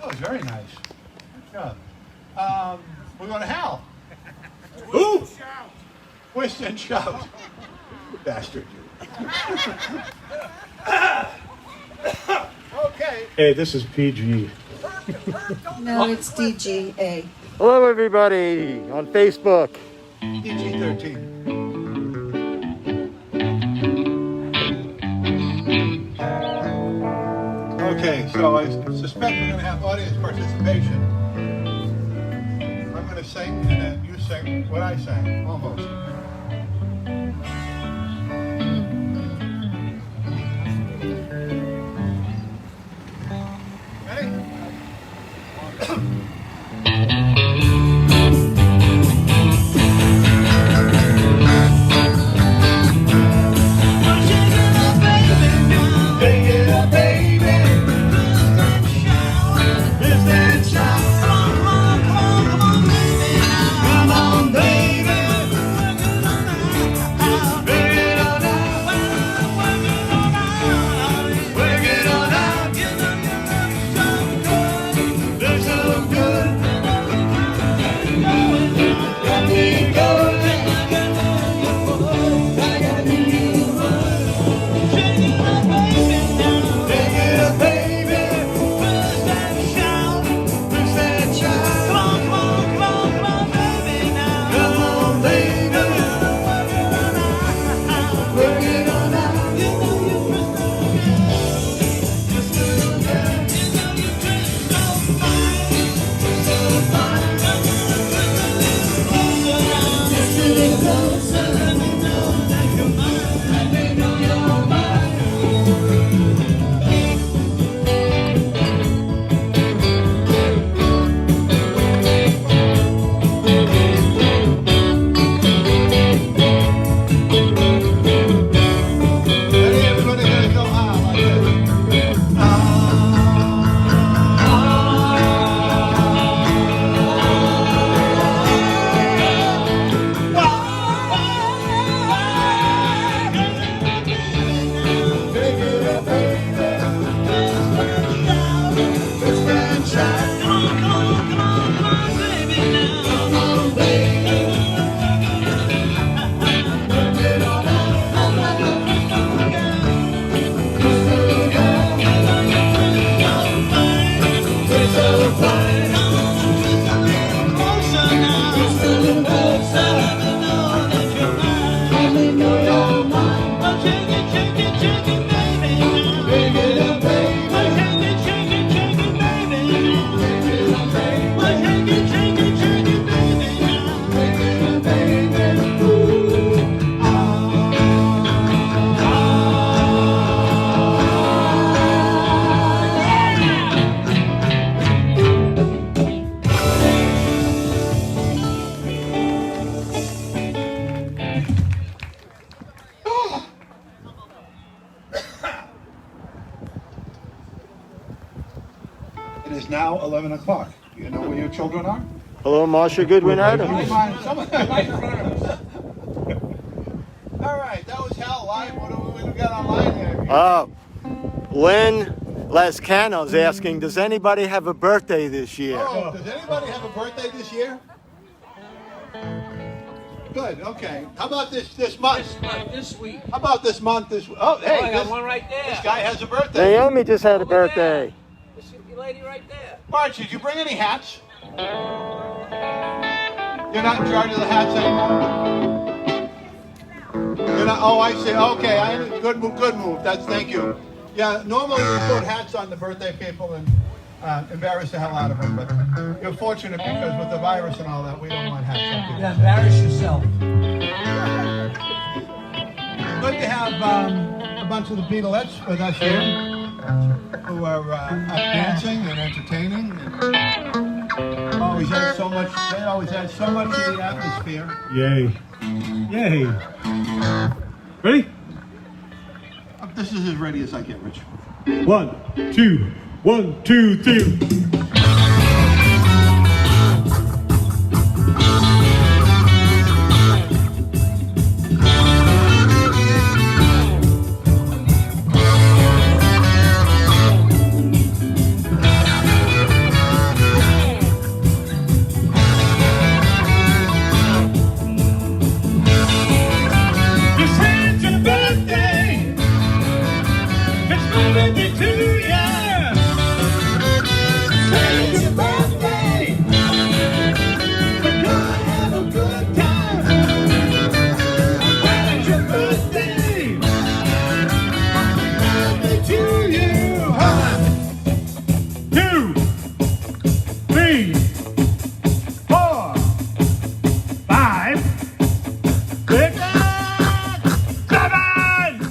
That was very nice. Good job. We're going to Hal. Who? Twist and shout. Bastard, you. Okay. Hey, this is PG. No, it's DGA. Hello, everybody on Facebook. PG-13. Okay, so I suspect we're going to have audience participation. I'm going to sing, and then you sing what I sang, almost. Ready? It is now 11 o'clock. Do you know where your children are? Hello, Marsha Goodwin Adams. All right, that was Hal live. What do we got online here? Lynn Lascano's asking, does anybody have a birthday this year? Oh, does anybody have a birthday this year? Good, okay. How about this month? This week. How about this month? Oh, hey, I got one right there. this guy has a birthday. Naomi just had a birthday. This lady right there. March, did you bring any hats? You're not in charge of the hats anymore? You're not, oh, I see. Okay, good move. Thank you. Yeah, normally we put hats on the birthday people and embarrass the hell out of them, but you're fortunate because with the virus and all that, we don't want hats on people. Yeah, embarrass yourself. Good to have a bunch of the Beatlemaniacs with us here, who are dancing and entertaining. And always add so much. They always add so much to the atmosphere. Yay. Yay. Ready? This is as ready as I get, Rich. 1, 2, 1, 2, 3. 2, 3, 4, 5, 6, 7, 8.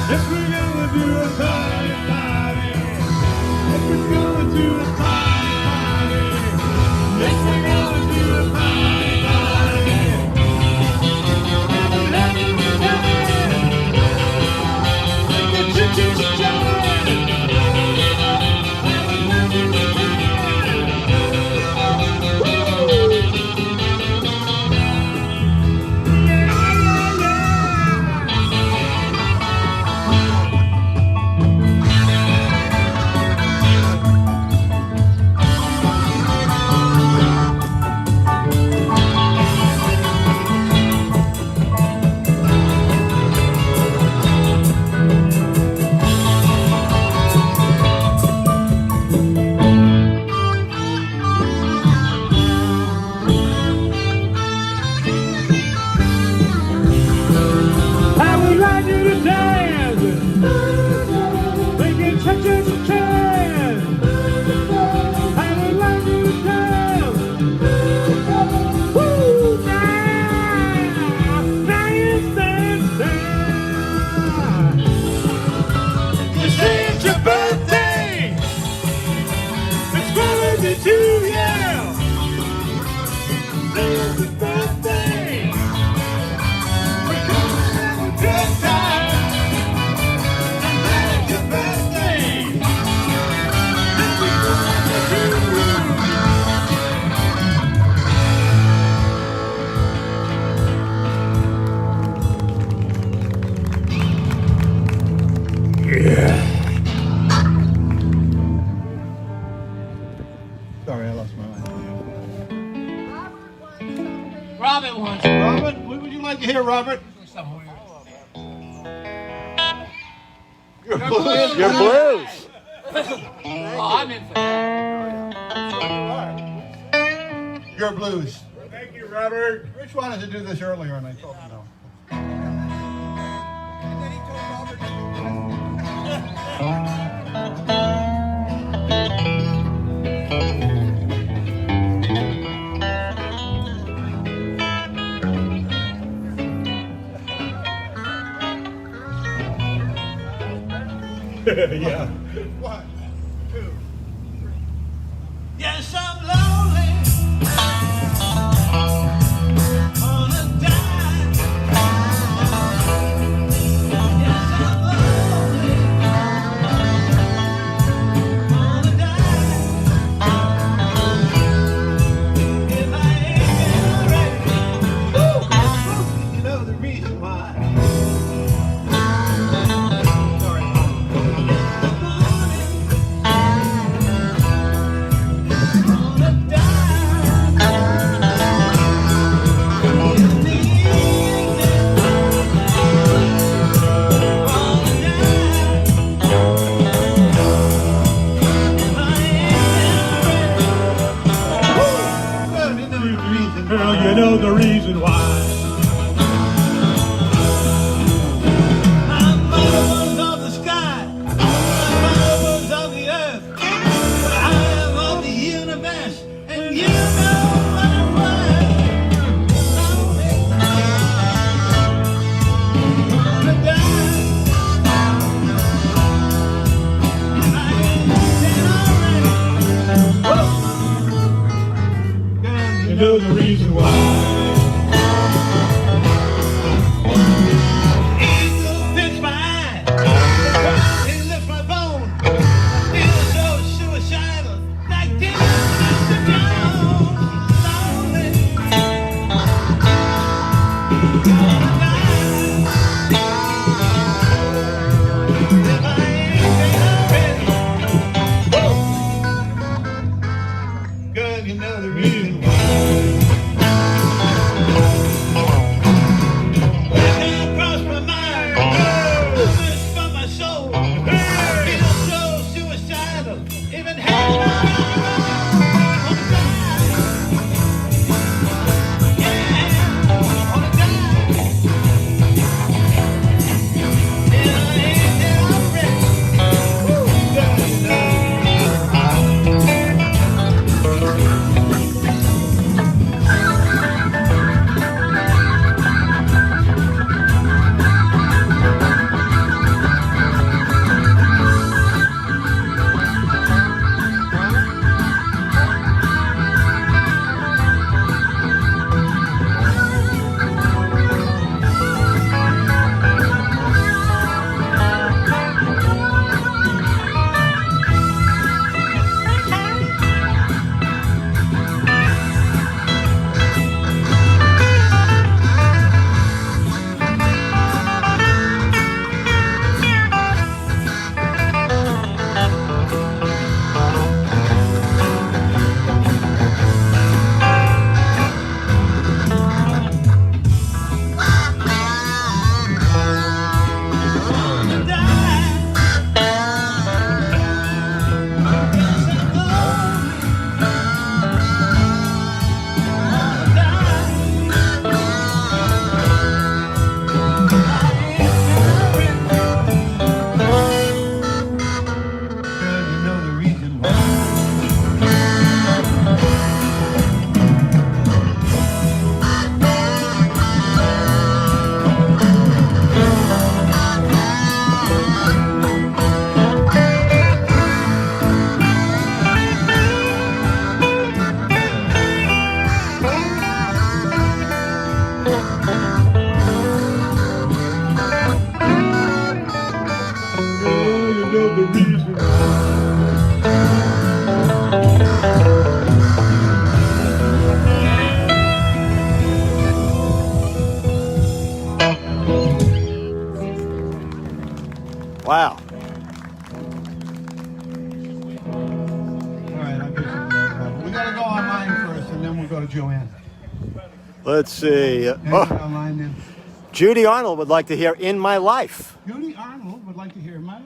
If we're gonna do a party, party. If we're gonna do a party, party. If we're gonna do a party, party. Let me get you to join. I would like you to dance. We can touch it and chance. I would like you to dance. Woo! Now you stand there. You say it's your birthday. It's gonna be too, yeah. Say it's your birthday. We're gonna have a good time. And that's your birthday. And we're gonna do it. Sorry, I lost my mind. Robert wants Robert, what would you like to hear, Robert? Your blues. Oh, I'm in for that. Your blues. Thank you, Robert. Rich wanted to do this earlier, and I told him no. Yeah. 1, 2, 3. Yes, I'm lonely. Wanna die. Yes, I'm lonely. Wanna die. If I ain't been already. You know the reason why. Girl, you know the reason why. I'm marbles of the sky, I'm marbles of the earth, but I am of the universe, and you know what I'm worth. Gonna die. I ain't dead already. You know the reason why. Eagle pinch my eye, he lifts my bone. Feel so suicidal, like Mr. Jones. Lonely, gonna die. If I ain't dead already. Girl, you know the reason why. know the reason. Wow. All right, I'll get you. We gotta go online first, and then we'll go to Joanne. Let's see. Anything online then? Judy Arnold would like to hear In My Life. Judy Arnold would like to hear My Life.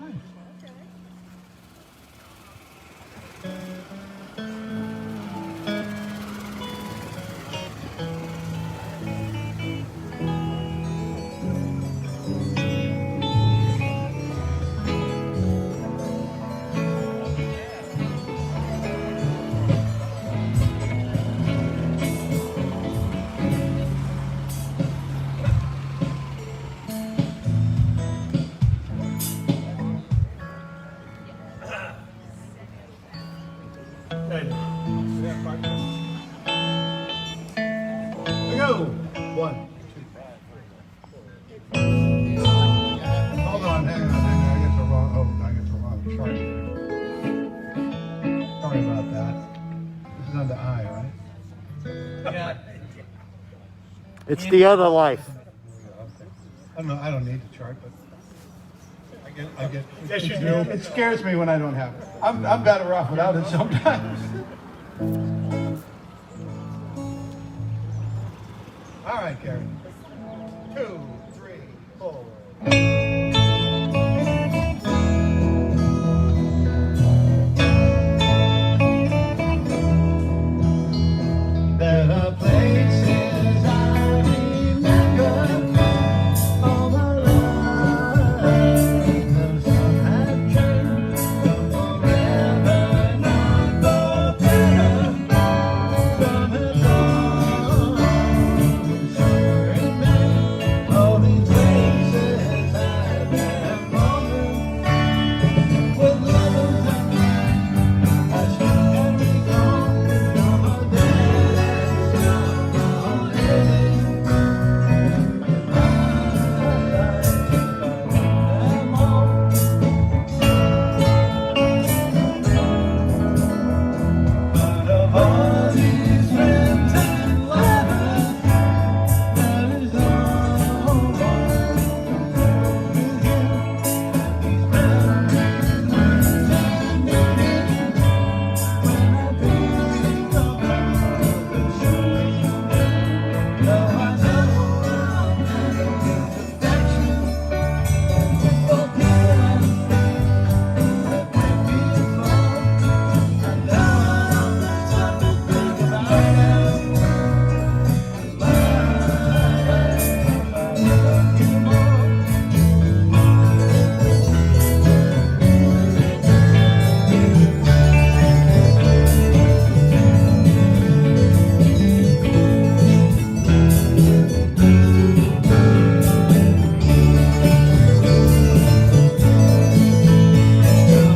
Go. 1, 2. Hold on, hang on. I get the wrong chart. Sorry about that. This is under I, right? It's the other life. I don't need the chart, but I get. Yes, you do. It scares me when I don't have it. I'm better off without it sometimes. All right, Gary. 2, 3, 4. There are places I remember all my life. Some have changed, some forever, none for better. Some have gone, some remain. All these places I remember with lovers I should have gone. Some are dead, some are living. Them all. But of all these friends and lovers, there is no one compared with you. These memories and meanings, when I think of the truth, though I know I'll never get affection for people that went before. I know there's something to think about now.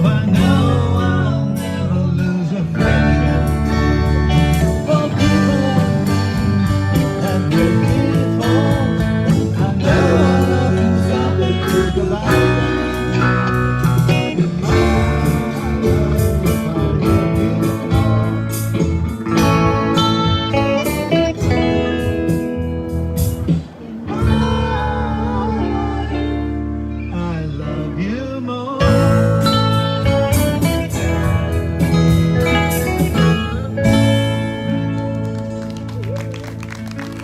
I know I'll never lose affection for people that went before. I know nothing's something to think about. I love you more.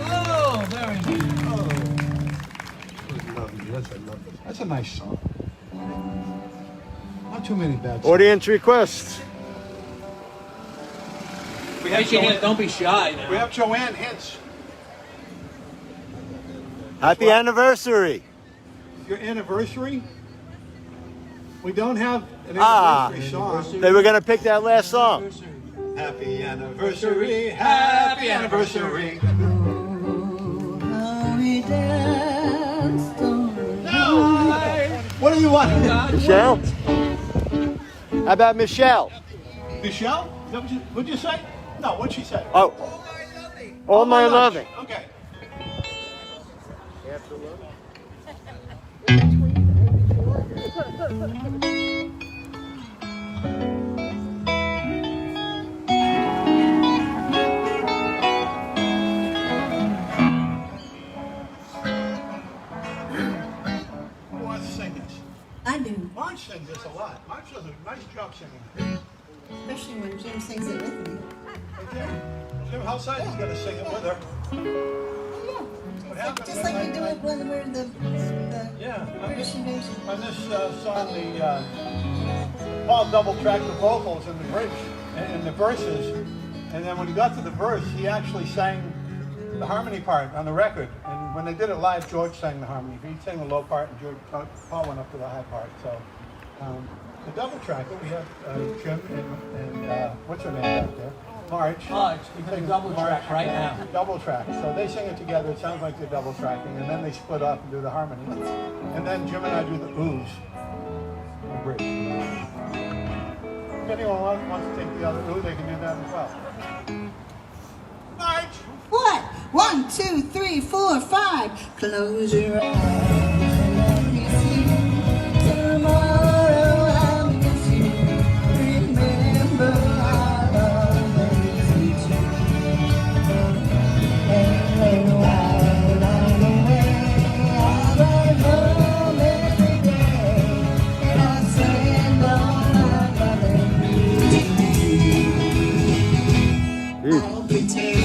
Oh, very nice. Oh. That's a nice song. Not too many bad songs. Audience requests. We have Joanne, Don't be shy now. we have Joanne Hintz. Happy anniversary. Your anniversary? We don't have an Ah. anniversary song. They were going to pick that last song. Happy anniversary, happy anniversary. What do you want? Michelle? How about Michelle? Michelle? Is that what what'd you say? No, what'd she say? Oh, All My Loving. Okay. sing this? I do, Marge sings this a lot. Marge does a nice job singing. especially when Jim sings it with me. Jim Hellside's got to sing it with her. What happened? Just like we do it when we're in the Yeah. British invasion. On this song, Paul double-tracked the vocals in the bridge, in the verses, and then when he got to the verse, he actually sang the harmony part on the record. And when they did it live, George sang the harmony. He sang the low part, and Paul went up to the high part. So the double-tracker, we have Jim and what's her name out there? Marge. We can double track right now. Double track. So they sing it together. It sounds like they're double tracking, and then they split up and do the harmony. And then Jim and I do the oohs. The bridge. If anyone wants to take the other ooh, they can do that as well. Marge! What? 1, 2, 3, 4, 5. Close your eyes and let me see. Tomorrow I'll miss you. Remember our love is true. And while I'm away, I'll ride home every day. And I'll send all my loving to you. I'll pretend.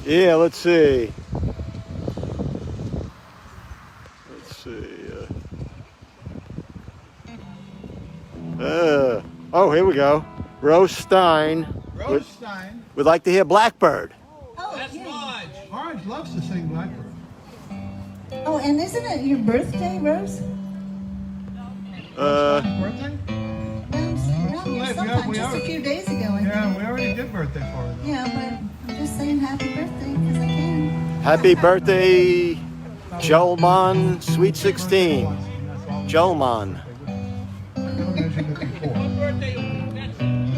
Yeah, let's see. Oh, here we go. Rose Stein Rose Stein. would like to hear Blackbird. Oh, That's yeah. Marge. Marge loves to sing Blackbird. Oh, and isn't it your birthday, Rose? Birthday? Sometime, just a few days ago, I Yeah, think. we already did birthday for her. Yeah, but I'm just saying happy birthday because I can. Happy birthday, Jolman, Sweet 16. Jolman. I mentioned it before.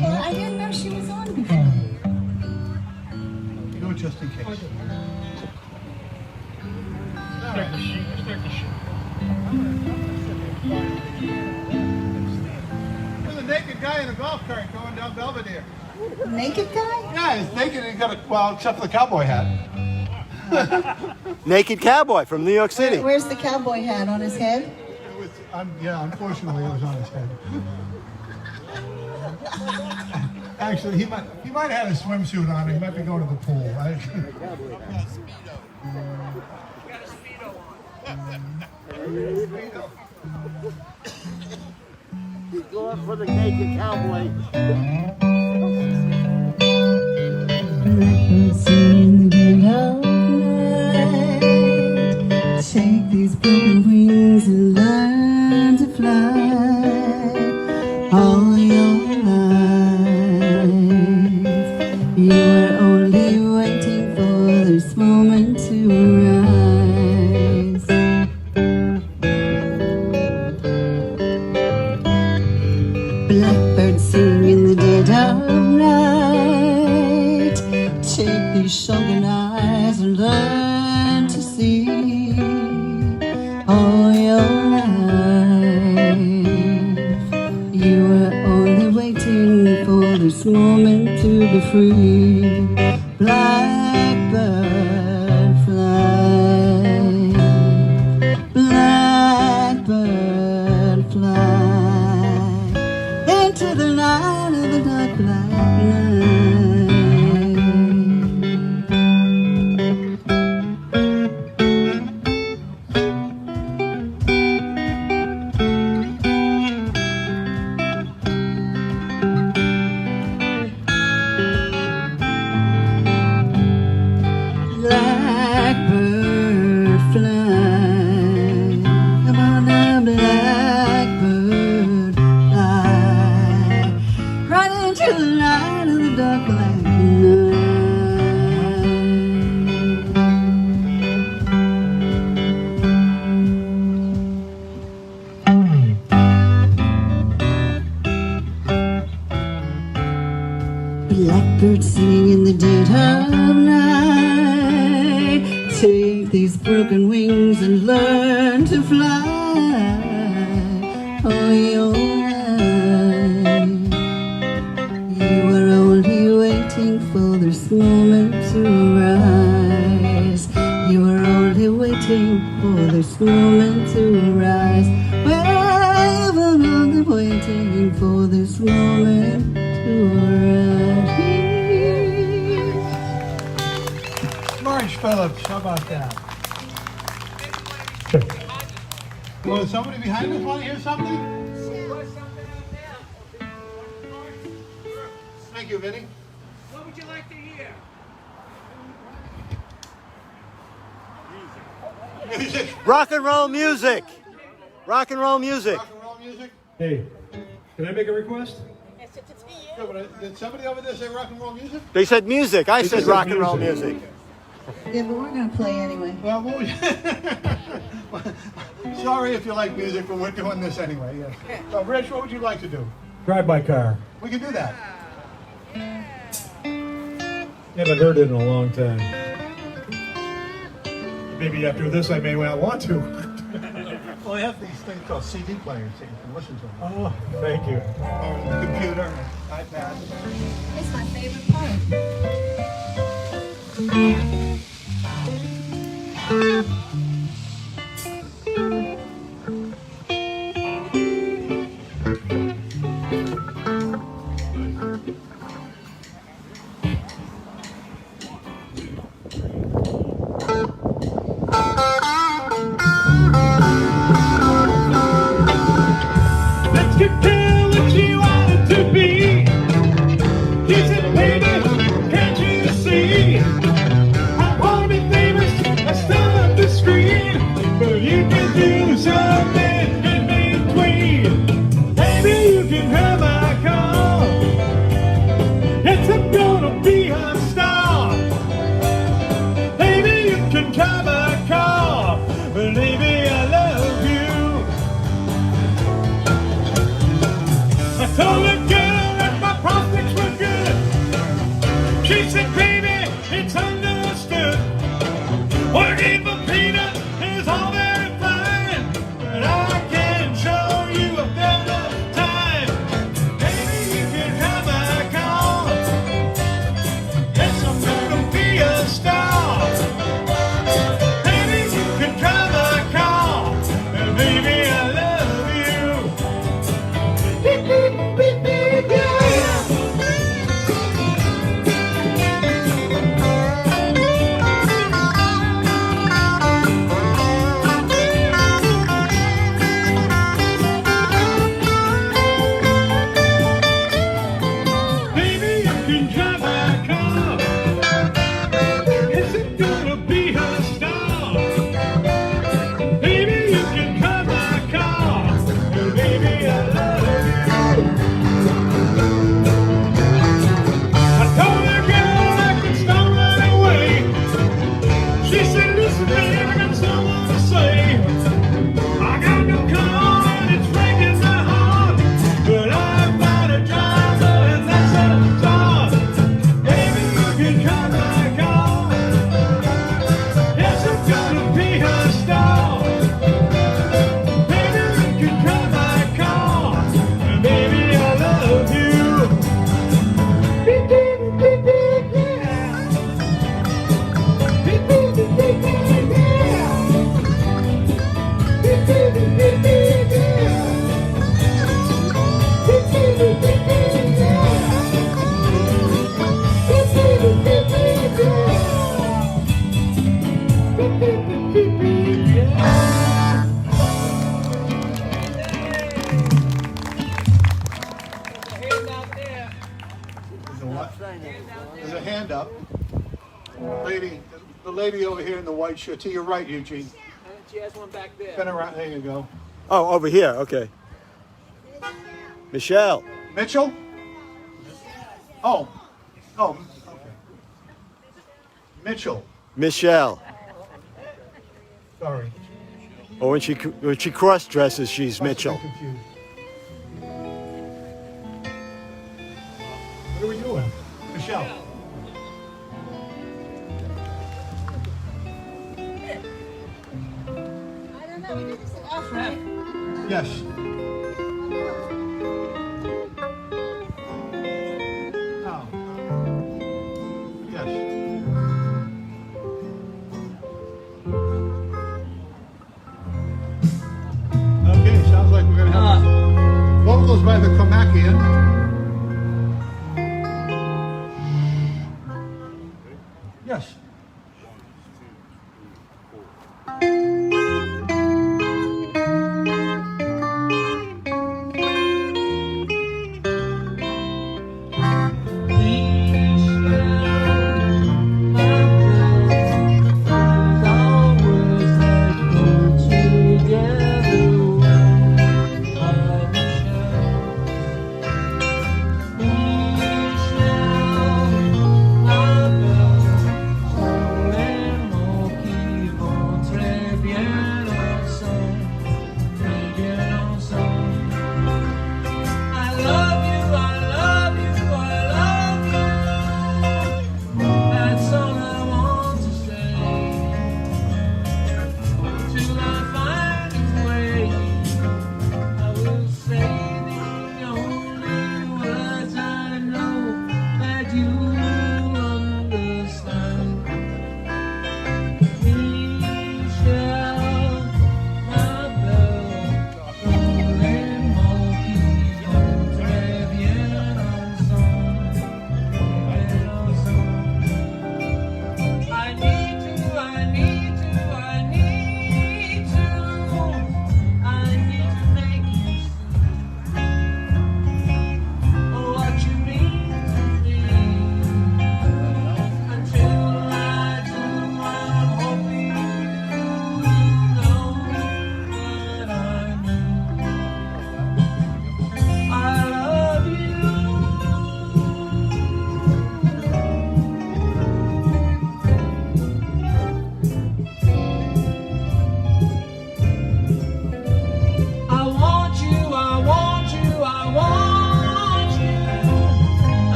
Well, I didn't know she was on before. Do it just in case. There's a naked guy in a golf cart going down Belvedere. Naked guy? Yeah, he's naked and he's got well, except for the cowboy hat. Naked Cowboy from New York City. Where's the cowboy hat on his head? It was, yeah, unfortunately, it was on his head. Actually, he might have had a swimsuit on. He might be going to the pool. He's going for the Naked Cowboy. Take these broken wings and learn to fly all your life. You were only waiting for this moment to rise. see all your life. You were only waiting for this moment to be free. Blackbird fly, blackbird fly into the night of the dark black night. Blackbird fly, come on now, blackbird fly, right into the light of the dark black night. Blackbird singing in the dead of night. Take these broken wings and learn to fly. Oh, your life. You were only waiting for this moment to rise. You were only waiting for this moment to rise. Well, you were only waiting for this moment to rise. Marsh Phillips, how about that? Well, somebody behind us want to hear something? Thank you, Vinny. What would you like to hear? Music. Rock and roll music. Rock and roll music. Rock and roll music. Hey, can I make a request? Yeah, but did somebody over there say rock and roll music? They said music. I said said rock and roll music. music. Yeah, but we're gonna play anyway. Well, sorry if you like music, but we're doing this anyway. Yes. So, Rich, what would you like to do? Drive by car. We can do that. Haven't heard it in a long time. Maybe after this I may not want to. Well, we have these things called CD players that you can listen to. Oh, thank you. Or the computer, iPad. It's my favorite part. Let's get down what you wanted to be. He said, baby, can't you see? I wanna be famous, I stand up the street. lady over here in the white shirt. To your right, Eugene. She has one back there. Spin around. There you go. Oh, over here. Okay. Michelle. Mitchell? Oh. Oh, okay. Mitchell. Michelle. Sorry. Or when she cross dresses, she's Must have Mitchell. been confused. What are we doing? Michelle. I don't know, we did this off, right? Yes. Oh. Yes. Okay, sounds like we're gonna have vocals by the Komakian. Yes.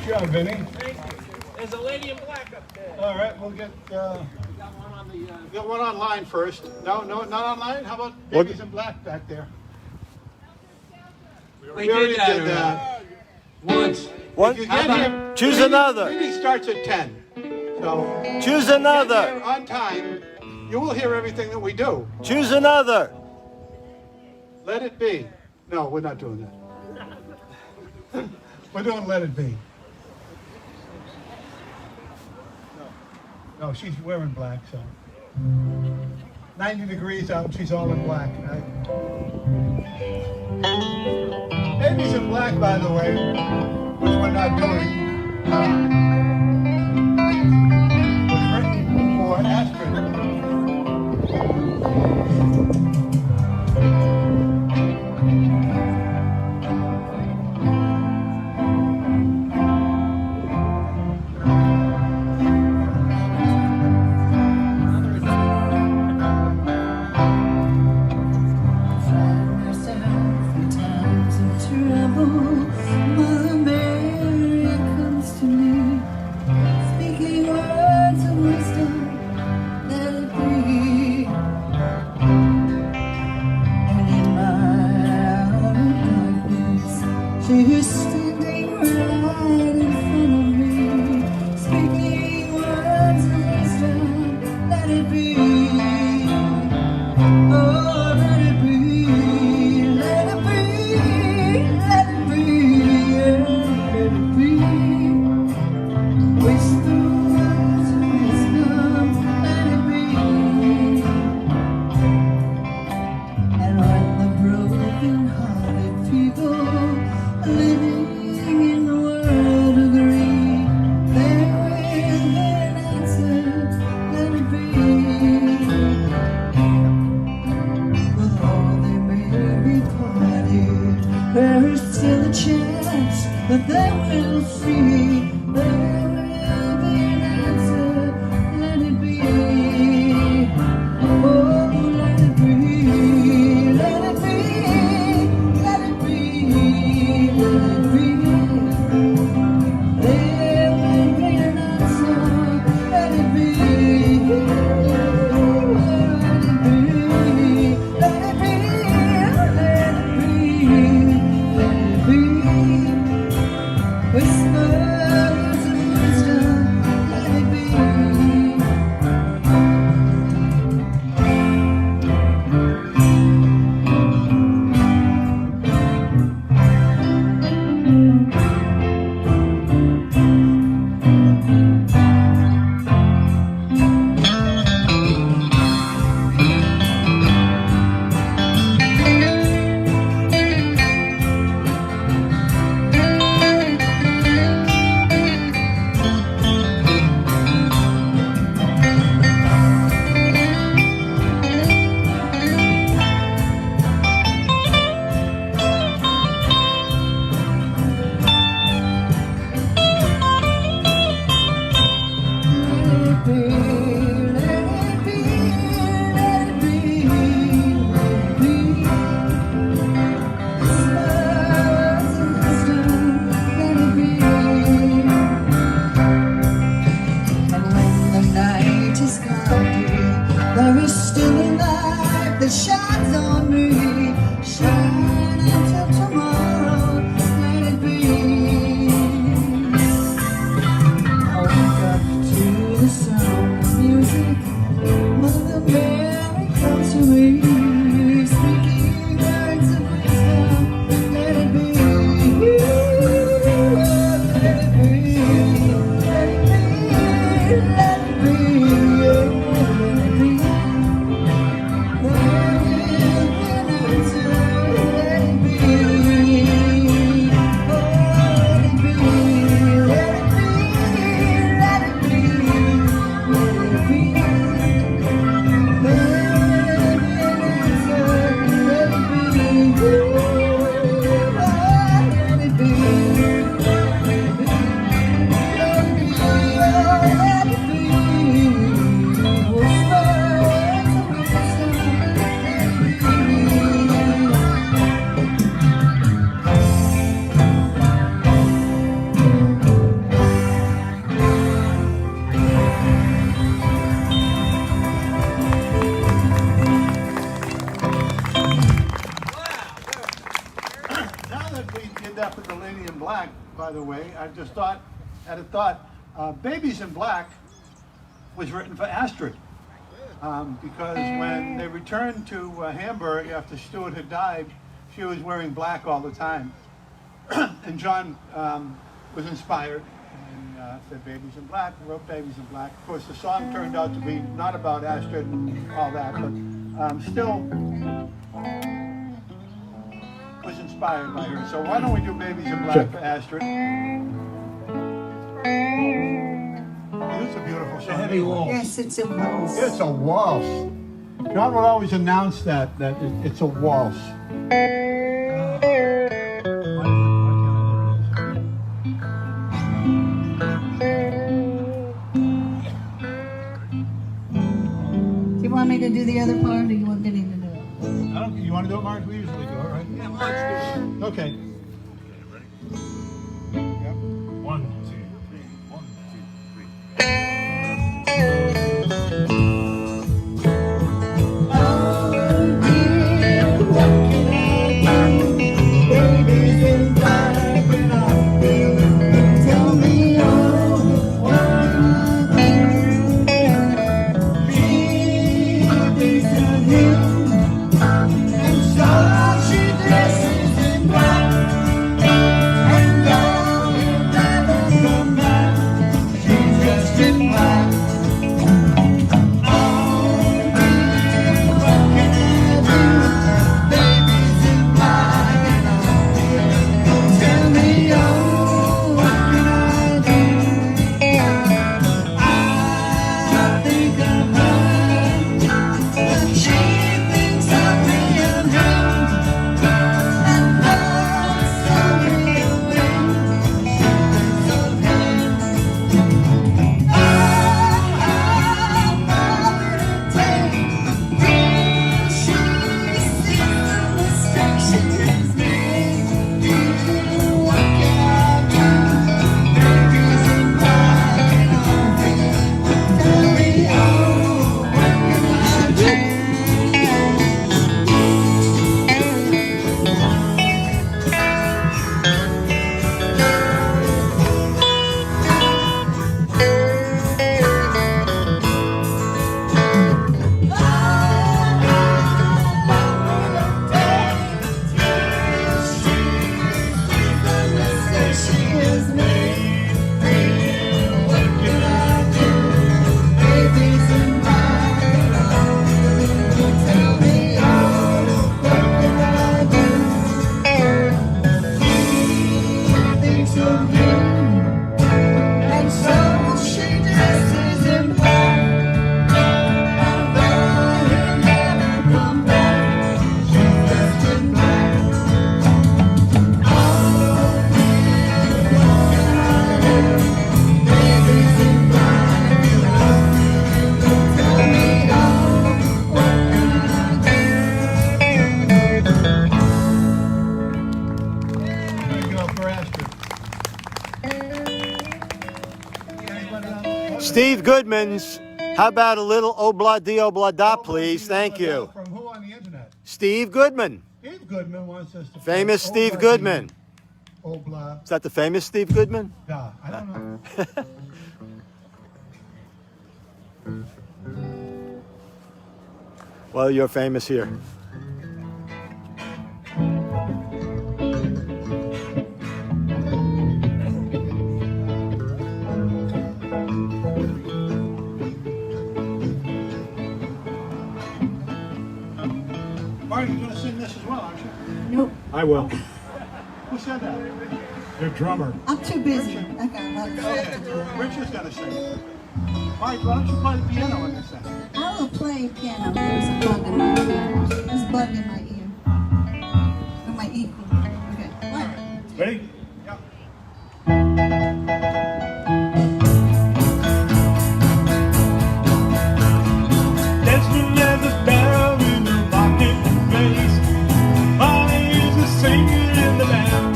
job, Vinny. Thank you. There's a lady in black up there. All right, we'll get. Got one on the. Get one online first. No, not online. How about What- babies in black back there? We already did that did that. once. What? If you get here, Choose meeting- another. Meeting starts at 10. So Choose get another. here on time. You will hear everything that we do. Choose another. Let it be. No, we're not doing that. We're doing Let It Be. No, she's wearing black, so. 90 degrees out, she's all in black. Babies in black, by the way, which we're not doing, was written for Astrid. She's standing right in front of me, speaking words of wisdom. Let it be. Oh, let it be. Let it be. Let it be. Yeah, let it be. Whisper words of wisdom. Let it be. And when the broken-hearted people living in the world agree, there will be an answer. Let it be. With all they may be parted, there is still a chance that they will see. There will be an answer. Let it be. Oh, let it be. Let it be. Let it be. Let it be. There will be an answer. Let it be. Let it be. Let it be. Let it be. Let it be. Whispers of wisdom. Let it be. There is still a light that shines on me. Shine until tomorrow. Let it be. I wake up to the sound of music. Mother Mary comes to me, speaking words of wisdom. Let it be. Let it be. Let it be. Let it be. Let it be. With the Lady in Black, by the way, I just had a thought. Babies in Black was written for Astrid because when they returned to Hamburg after Stuart had died, she was wearing black all the time. And John was inspired and said Babies in Black, wrote Babies in Black. Of course, the song turned out to be not about Astrid and all that, but still was inspired by her. So why don't we do Babies in Black for Astrid? It's a beautiful song. Heavy waltz. Yes, it's a waltz. It's a waltz. John would always announce that it's a waltz. Do you want me to do the other part, or do you want Vinny to do it? I don't. You want to do it, Mark? We usually do it, right? Yeah, let's do it. Okay. Yep. 1, 2, 3. 1, 2, 3. Oh dear, what can I do? Babies in black. Steve Goodman's. How about a little obla di obla da, please? Thank you. From who on the internet? Steve Goodman. Steve Goodman wants us to. Famous play Steve Goodman. Obla. Is that the famous Steve Goodman? Da. I don't know. Well, you're famous here. Mark, you're going to sing this as well, aren't you? Nope, I will. Who said that? Your drummer. I'm too busy. I got a lot of Okay, Richard's going to sing. Mark, why don't you play the piano in this thing? I will play piano. There's a bug in my ear. There's a bug in my ear. In my equal. Okay. One. Ready? Yeah. Dancing as a sparrow in the marketplace. Molly is a singer in the band.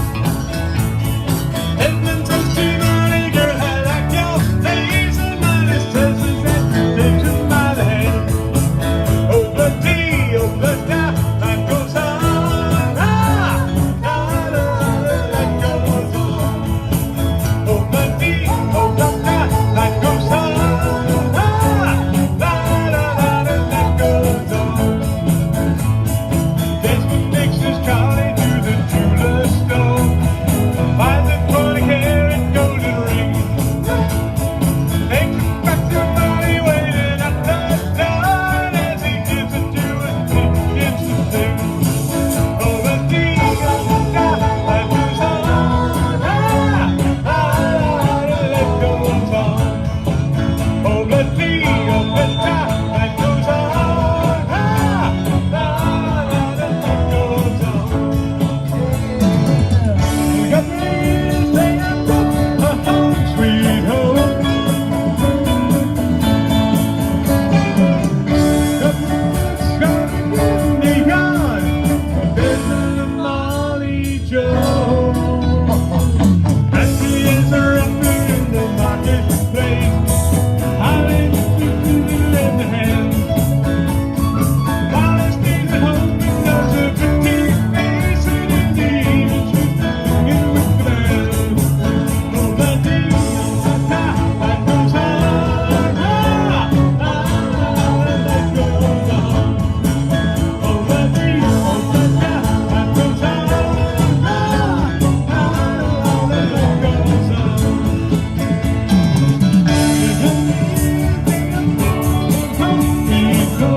Edmund says to Molly, girl, I like your face. And Molly says that takes him by the hand. Over tea, over that, life goes on. Ah, la, la, la, life goes on. Over tea, over that, life goes on. Ah, la, la, la, life goes on. Desmond takes his trolley to the jeweler's store. Buys a 20-carat golden ring. Takes it back to Molly waiting at the door. And as he gives it to her, he begins to sing. Oh, the tea, oh, the life goes on. Ah, ah, life goes on. Oh, the tea, oh, the life goes on. Ah, life goes on. We got this thing up, home, sweet home. Neon, Beatlemani Joe. Happy as a rapper in the marketplace. Holly in the hand. While I stay at home, it does a pretty face and indeed it's singing with the band. Oh, the day, life goes on. Life goes on. Oh, the day, life goes on. Life goes on.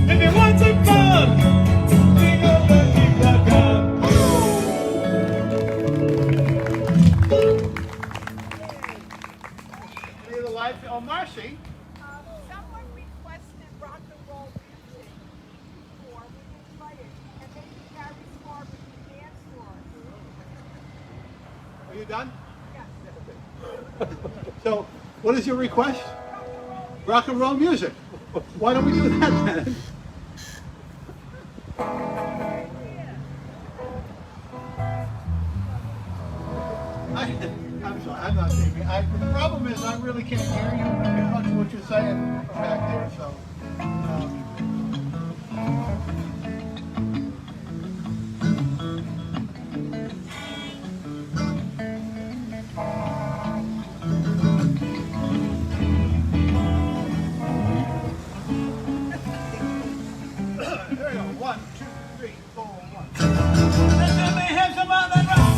If you want some fun, sing over Any of the live? Oh, Marcy. Someone requested rock and roll music before we can play it, and maybe Gary Spark can dance for us. Are you done? Yes. So, what is your request? Rock and roll music. Why don't we do that then? I'm sorry, I'm not thinking. The problem is I really can't hear you as much of what you're saying back there, so. There you go. 1, 2, 3, 4, 1. Let me have some of that rock.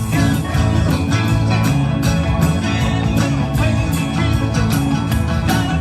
Gotta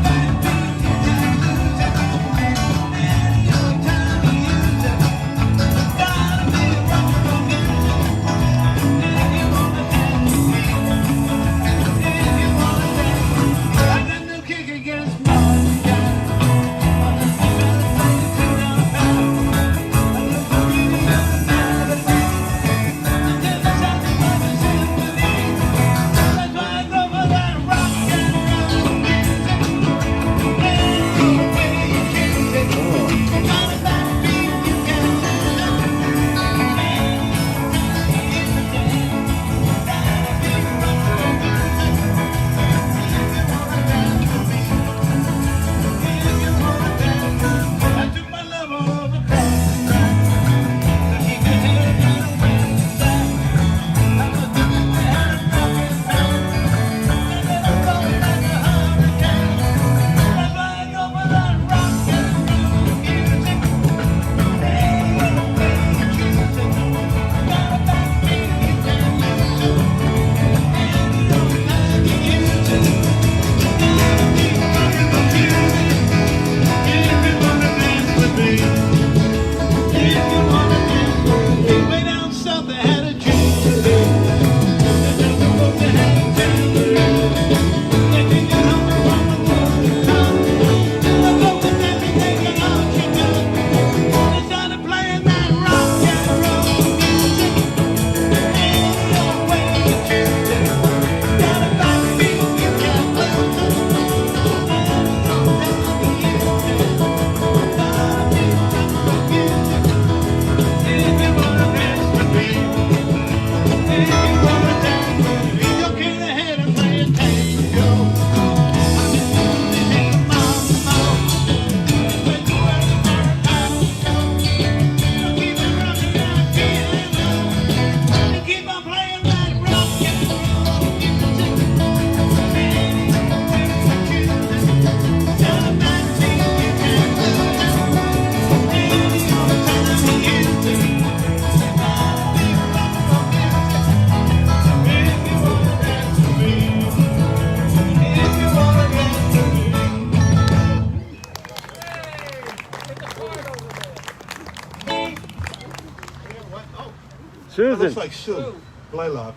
Susan. looks like Sue Blaylock.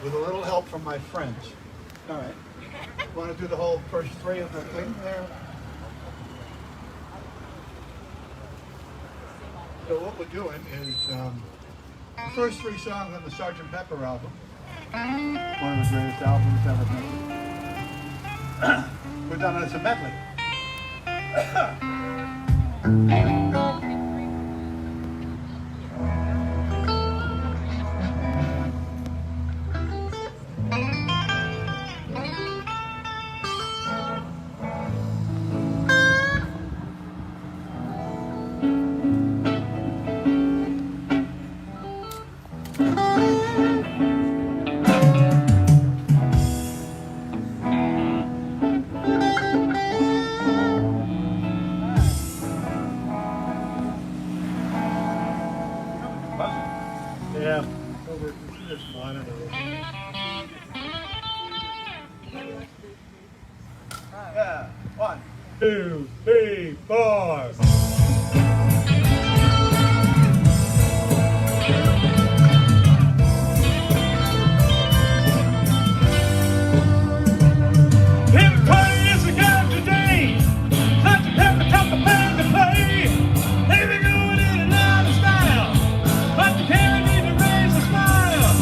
With a little help from my friends. All right. Want to do the whole first three of the thing there? So what we're doing is the first three songs on the Sgt. Pepper album. One of the greatest albums ever made. We're done as a medley. Yeah. Over this monitor. Yeah. 1, 2, 3, 4. Everybody is a guy today. Sgt. Pepper taught the band to play. They be going in and out of style, but the carrot need to raise a smile.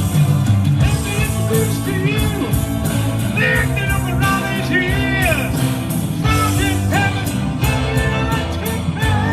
Let me introduce to you the acting of all these years. Sgt. Pepper, electric band.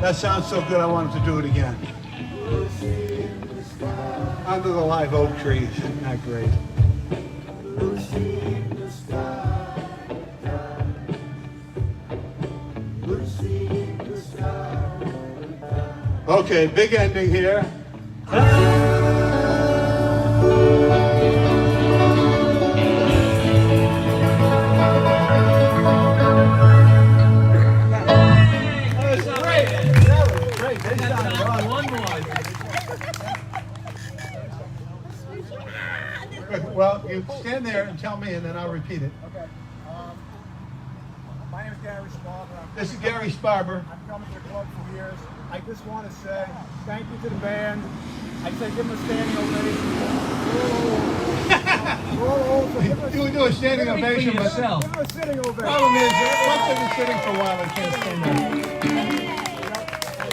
That sounds so good, I wanted to do it again. Under the live oak trees, isn't that great? Okay, big ending here. Well, you stand there and tell me, and then I'll repeat it. Okay. My name is Gary Sparber. This is Gary Sparber. I've come to the club for years. I just want to say thank you to the band. I say give them a standing ovation. You would do a standing ovation, but Give them a sitting ovation. problem is, once they've been sitting for a while, they can't stand up. I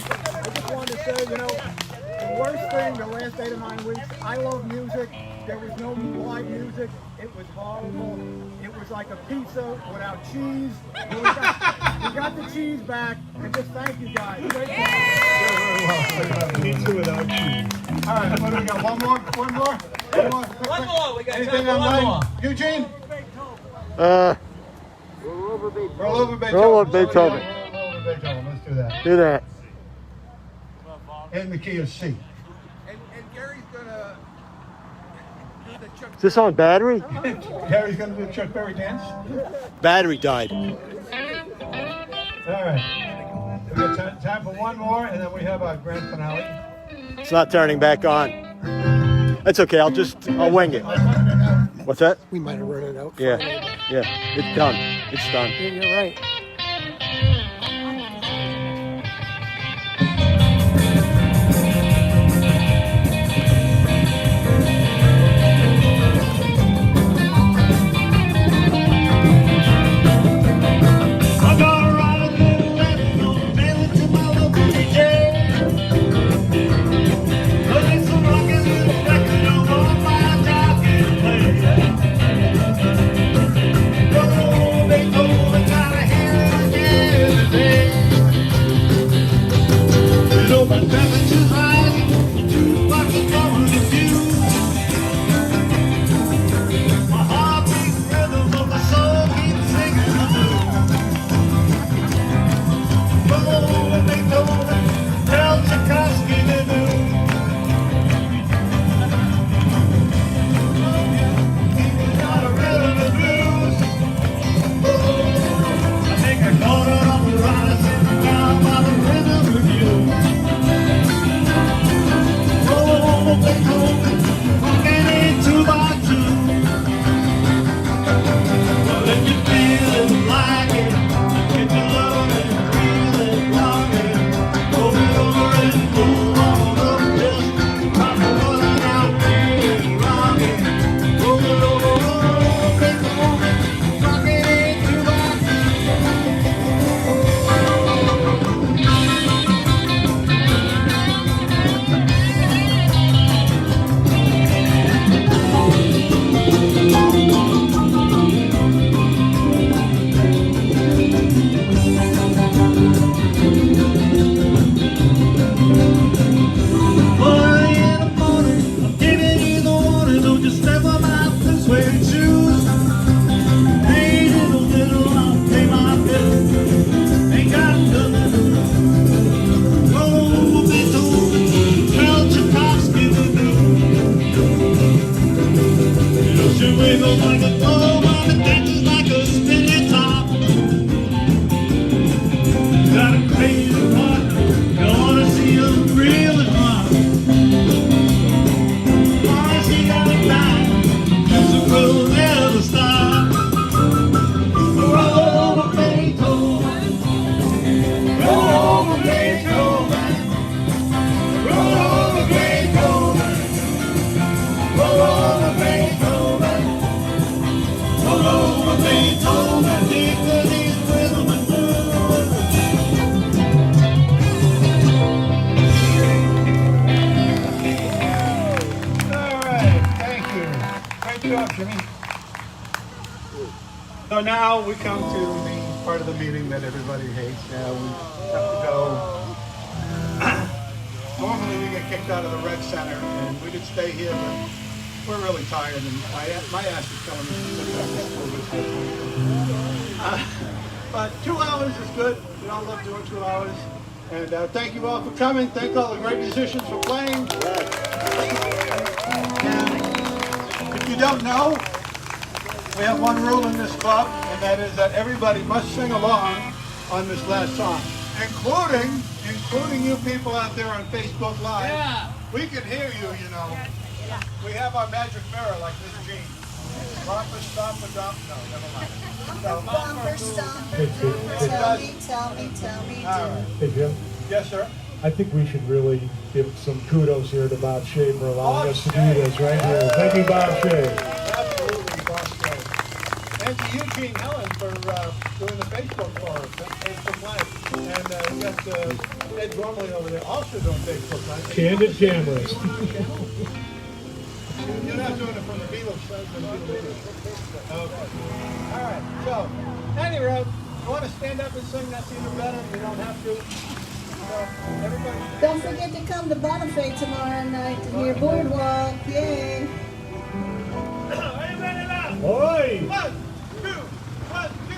just wanted to say, the worst thing the last 8 or 9 weeks, I love music. There was no live music. It was horrible. It was like a pizza without cheese. We got the cheese back, and just thank you guys. Great job. Pizza without cheese. All right, what do we got? One more? One more? One more? One more. We got Anything time for one more. online? Eugene? Roll over Beethoven. Roll over Beethoven. Roll over Beethoven. Roll over Beethoven. Let's do that. Do that. In the key of C. And Gary's gonna do the Chuck. Is this on battery? Gary's going to do Chuck Berry dance. Battery died. All right. We got time for one more, and then we have our grand finale. It's not turning back on. That's okay. I'll wing it. What's that? We might have run it out. Yeah. Yeah. It's done. It's done. Yeah, you're right. I'm gonna write a little letter, gonna mail it to my local DJ. But it's a rockin' little record on all my talking place. Oh, Beethoven, gotta hear it again today. You know my temperature's rising, the jukebox is blowing the fuse. My heart beats rhythm of the soul keeps singing the blues. Oh, Beethoven, tell Tchaikovsky to do. He was not a rhythm and blues. I think I caught it on the ride, sitting down by the rhythm review. Oh, Beethoven, walking in 2 by 2. Well, if you feel like it, get to love it, feel it, rock it, roll it over and move on up, just rock the one out, feel it, rock it, roll it over, Beethoven, rock it in 2 by 2. Early in the morning, I'm giving you the warning, don't you step on my suede shoes. Hey, little, I'll pay my bill, ain't got nothing to do. Oh, Beethoven, tell Tchaikovsky to do. She wiggles like a dog, and dances like a spinning top. Got a crazy partner, gonna see her real and hard. She got a dime, job, Jimmy. So now we come to the part of the meeting that everybody hates. We have to go. Normally we get kicked out of the rec center, and we could stay here, but we're really tired, and my ass is telling me to sit down this school but 2 hours is good. We all love doing 2 hours. And thank you all for coming. Thank all the great musicians for playing. And if you don't know, we have one rule in this club, and that is that everybody must sing along on this last song, including you people out there on Facebook Live. Yeah. We can hear you, you know. We have our magic mirror like this Gene. Bumper, stomper, dump. No, never mind. So, Bumper, stomper, tell me. all right. Hey, Jim, Yes, sir. I think we should really give some kudos here to Bob Shea for allowing us to do this right here. Thank you, Bob Shea. Absolutely, boss Joe. And to Eugene Helen for doing the Facebook for us, Facebook Live. And we got Ed Gormley over there also doing Facebook Live. Candid cameras. You're not doing it from the Beatles side, from the Beatles. Okay. All right. So, anyway, if you want to stand up and sing, that's even better. You don't have to. Everybody. Don't forget to come to Bonifay tomorrow night to hear Boardwalk. Yay! Oi! 1, 2, 1, 2.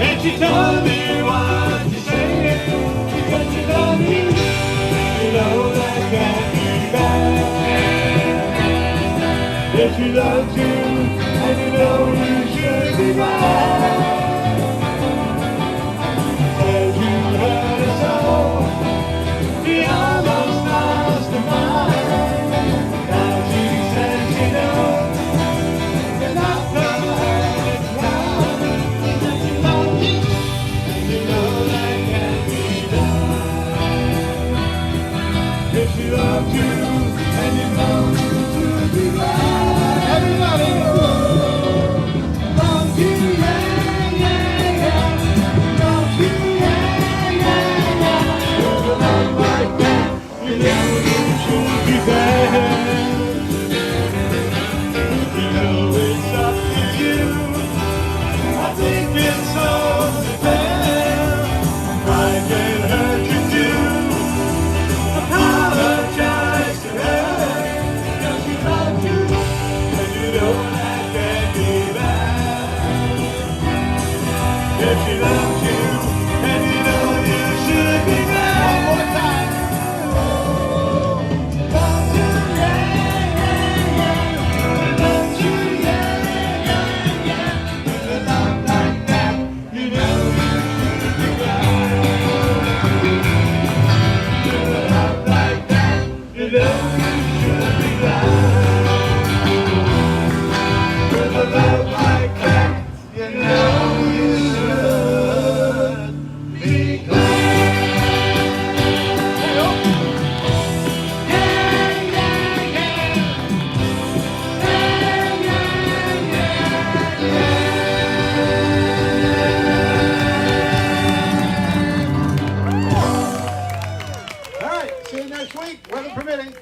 And she told me what to say, because she loved me, you know that can't be bad. If she loves you, and you know you should be glad. Said you heard her so, he almost lost her mind. Now she says she knows, you're not the hurt now. If she loves you, and you know you should be glad. Everybody, loves you, yeah, yeah, yeah. Loves you, yeah, yeah, yeah. With a love like that, you know you should be glad. You know it's up to you. I think it's only fair. I can hurt you too. Apologize to her, because she loves you, and you know that can't be bad. If she loves you, and you know you should be glad. One more time. Loves you, yeah, yeah, yeah. Loves you, yeah, yeah, yeah. With a love like that, you know you should be glad. With a love like that, you know you should be glad. With a love like that, you know you should be glad. Hey, oh. Yeah, yeah, yeah. Yeah, yeah, All right. See you next week, weather permitting.